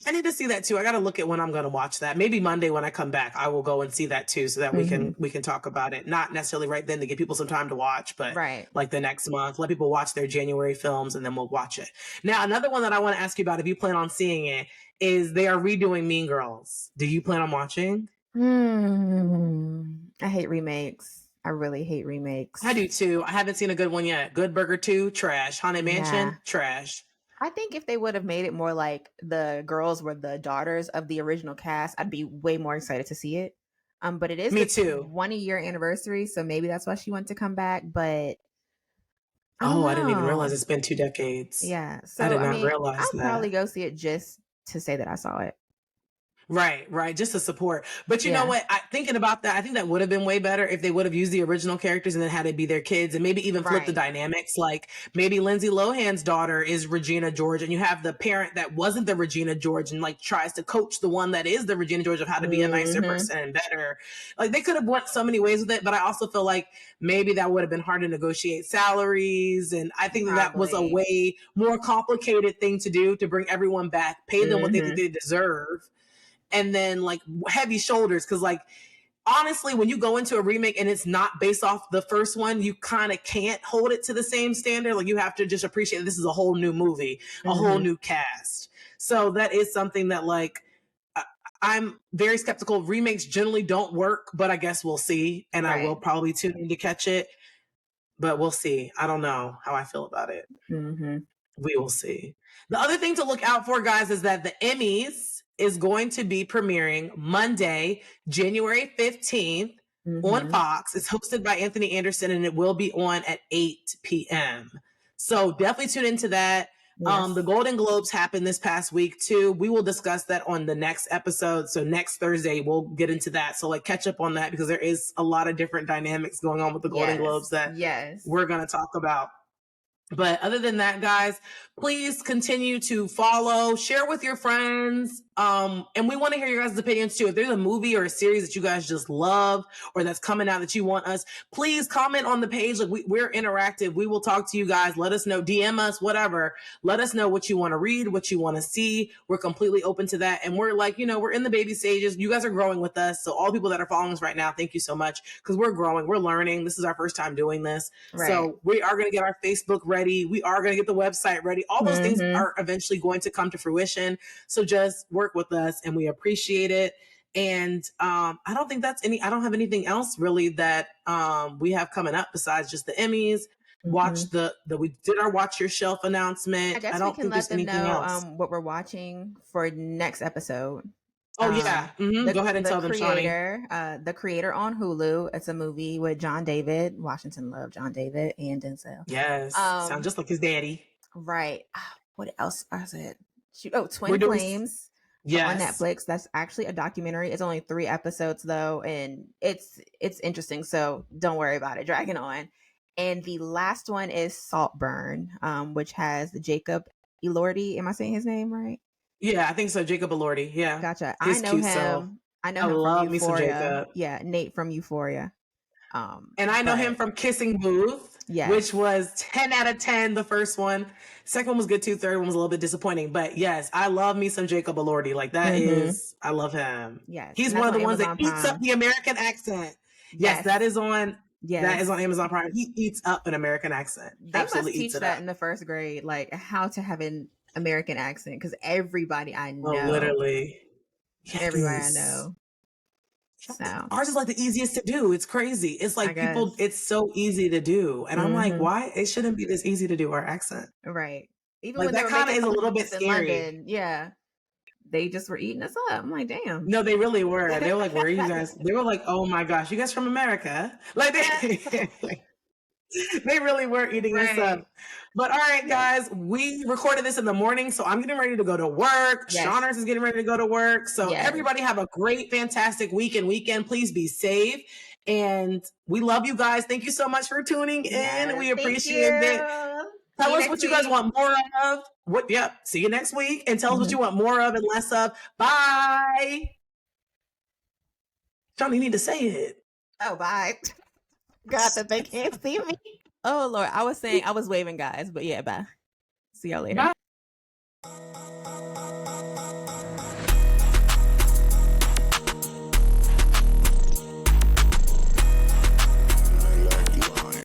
Speaker 1: I need to see that too. I got to look at when I'm going to watch that. Maybe Monday when I come back, I will go and see that too, so that we can talk about it. Not necessarily right then to give people some time to watch, but like the next month, let people watch their January films and then we'll watch it. Now, another one that I want to ask you about, if you plan on seeing it, is they are redoing Mean Girls. Do you plan on watching?
Speaker 2: I hate remakes. I really hate remakes.
Speaker 1: I do too. I haven't seen a good one yet. Good Burger 2, trash. Haunted Mansion, trash.
Speaker 2: I think if they would have made it more like the girls were the daughters of the original cast, I'd be way more excited to see it. But it is
Speaker 1: Me too.
Speaker 2: 1-year anniversary, so maybe that's why she wanted to come back. But
Speaker 1: I didn't even realize it's been 2 decades.
Speaker 2: Yeah, so
Speaker 1: I did not realize
Speaker 2: I'll probably go see it just to say that I saw it.
Speaker 1: Right. Just to support. But you know what? Thinking about that, I think that would have been way better if they would have used the original characters and then had it be their kids and maybe even flip the dynamics. Like maybe Lindsay Lohan's daughter is Regina George and you have the parent that wasn't the Regina George and like tries to coach the one that is the Regina George of how to be a nicer person and better. Like they could have went so many ways with it, but I also feel like maybe that would have been hard to negotiate salaries. And I think that was a way more complicated thing to do, to bring everyone back, pay them what they think they deserve. And then like heavy shoulders. Cause like, honestly, when you go into a remake and it's not based off the first one, you kind of can't hold it to the same standard. Like you have to just appreciate this is a whole new movie, a whole new cast. So that is something that like, I'm very skeptical. Remakes generally don't work, but I guess we'll see. And I will probably tune in to catch it, but we'll see. I don't know how I feel about it. We will see. The other thing to look out for, guys, is that the Emmys is going to be premiering Monday, January 15th on Fox. It's hosted by Anthony Anderson and it will be on at 8 p.m. So definitely tune into that. Yes. The Golden Globes happened this past week too. We will discuss that on the next episode. So next Thursday, we'll get into that. So like catch up on that because there is a lot of different dynamics going on with the Golden Globes that we're going to talk about. But other than that, guys, please continue to follow, share with your friends. And we want to hear your guys' opinions too. If there's a movie or a series that you guys just love or that's coming out that you want us, please comment on the page. Like we're interactive. We will talk to you guys. Let us know, DM us, whatever. Let us know what you want to read, what you want to see. We're completely open to that. And we're like, we're in the baby stages. You guys are growing with us. So all people that are following us right now, thank you so much because we're growing. We're learning. This is our first time doing this. So we are going to get our Facebook ready. We are going to get the website ready. All those things are eventually going to come to fruition. So just work with us and we appreciate it. And I don't have anything else really that we have coming up besides just the Emmys. We did our Watch Your Shelf announcement.
Speaker 2: I guess we can let them know what we're watching for next episode.
Speaker 1: Oh yeah. Go ahead and tell them,
Speaker 2: Shani. The Creator on Hulu. It's a movie with John David. Washington loved John David and Denzel.
Speaker 1: Yes. Sound just like his daddy.
Speaker 2: Right. What else is it? Twin Flames. on
Speaker 1: Yes.
Speaker 2: Netflix. That's actually a documentary. It's only 3 episodes though, and it's interesting. So don't worry about it dragging on. And the last one is Saltburn, which has Jacob Elordi. Am I saying his name right?
Speaker 1: Yeah, I think so. Jacob Elordi. Yeah.
Speaker 2: Gotcha. I
Speaker 1: His
Speaker 2: know
Speaker 1: cute self.
Speaker 2: him. I know
Speaker 1: I
Speaker 2: him from
Speaker 1: love me some
Speaker 2: Euphoria.
Speaker 1: Jacob.
Speaker 2: Yeah, Nate from Euphoria.
Speaker 1: And I know him
Speaker 2: But
Speaker 1: from Kissing Booth, which
Speaker 2: yes.
Speaker 1: was 10 out of 10, the first one. Second one was good too. Third one was a little bit disappointing. But yes, I love me some Jacob Elordi. Like that
Speaker 2: Mm-hmm.
Speaker 1: is, I love him.
Speaker 2: Yes.
Speaker 1: He's
Speaker 2: And
Speaker 1: one
Speaker 2: that's
Speaker 1: of
Speaker 2: on
Speaker 1: the ones that
Speaker 2: Amazon
Speaker 1: eats up
Speaker 2: Prime.
Speaker 1: the American accent. Yes,
Speaker 2: Yes.
Speaker 1: that is on
Speaker 2: Yes.
Speaker 1: Amazon Prime. He eats up an American accent.
Speaker 2: They
Speaker 1: Absolutely
Speaker 2: must
Speaker 1: eats
Speaker 2: teach
Speaker 1: it
Speaker 2: that
Speaker 1: up.
Speaker 2: in the first grade, like how to have an American accent, because
Speaker 1: Oh, literally.
Speaker 2: everybody I
Speaker 1: Yes.
Speaker 2: know. So
Speaker 1: Ours is like the easiest to do. It's crazy. It's
Speaker 2: I
Speaker 1: like people,
Speaker 2: guess.
Speaker 1: it's so easy to do. And I'm like,
Speaker 2: Mm-hmm.
Speaker 1: why? It shouldn't be this easy to do our accent.
Speaker 2: Right. Even
Speaker 1: Like
Speaker 2: when they
Speaker 1: that
Speaker 2: were
Speaker 1: kind of
Speaker 2: making
Speaker 1: is a
Speaker 2: fun
Speaker 1: little
Speaker 2: of
Speaker 1: bit
Speaker 2: us in
Speaker 1: scary.
Speaker 2: London, yeah, they just were eating us up. I'm like, damn.
Speaker 1: No, they really were. They were like, where are you guys? They were like, oh my gosh, you guys from America? Like they really were eating us
Speaker 2: Right.
Speaker 1: up. But all right,
Speaker 2: Yes.
Speaker 1: guys, we recorded this in the morning, so I'm getting ready to go to work.
Speaker 2: Yes.
Speaker 1: Shawners is getting ready to go to work. So
Speaker 2: Yes.
Speaker 1: everybody have a great, fantastic week and weekend. Please be safe. And we love you guys. Thank you so much for tuning in.
Speaker 2: Yes.
Speaker 1: We
Speaker 2: Thank
Speaker 1: appreciate it.
Speaker 2: you. See
Speaker 1: Tell
Speaker 2: you
Speaker 1: us
Speaker 2: next
Speaker 1: what you guys
Speaker 2: week.
Speaker 1: want more of. Yep. See you next week. And tell us what
Speaker 2: Mhm.
Speaker 1: you want more of and less of. Bye. Johnny, you need to say it.
Speaker 2: Oh, bye. God, that they can't see me. Oh Lord, I was waving, guys, but yeah, bye. See y'all later.
Speaker 1: Bye.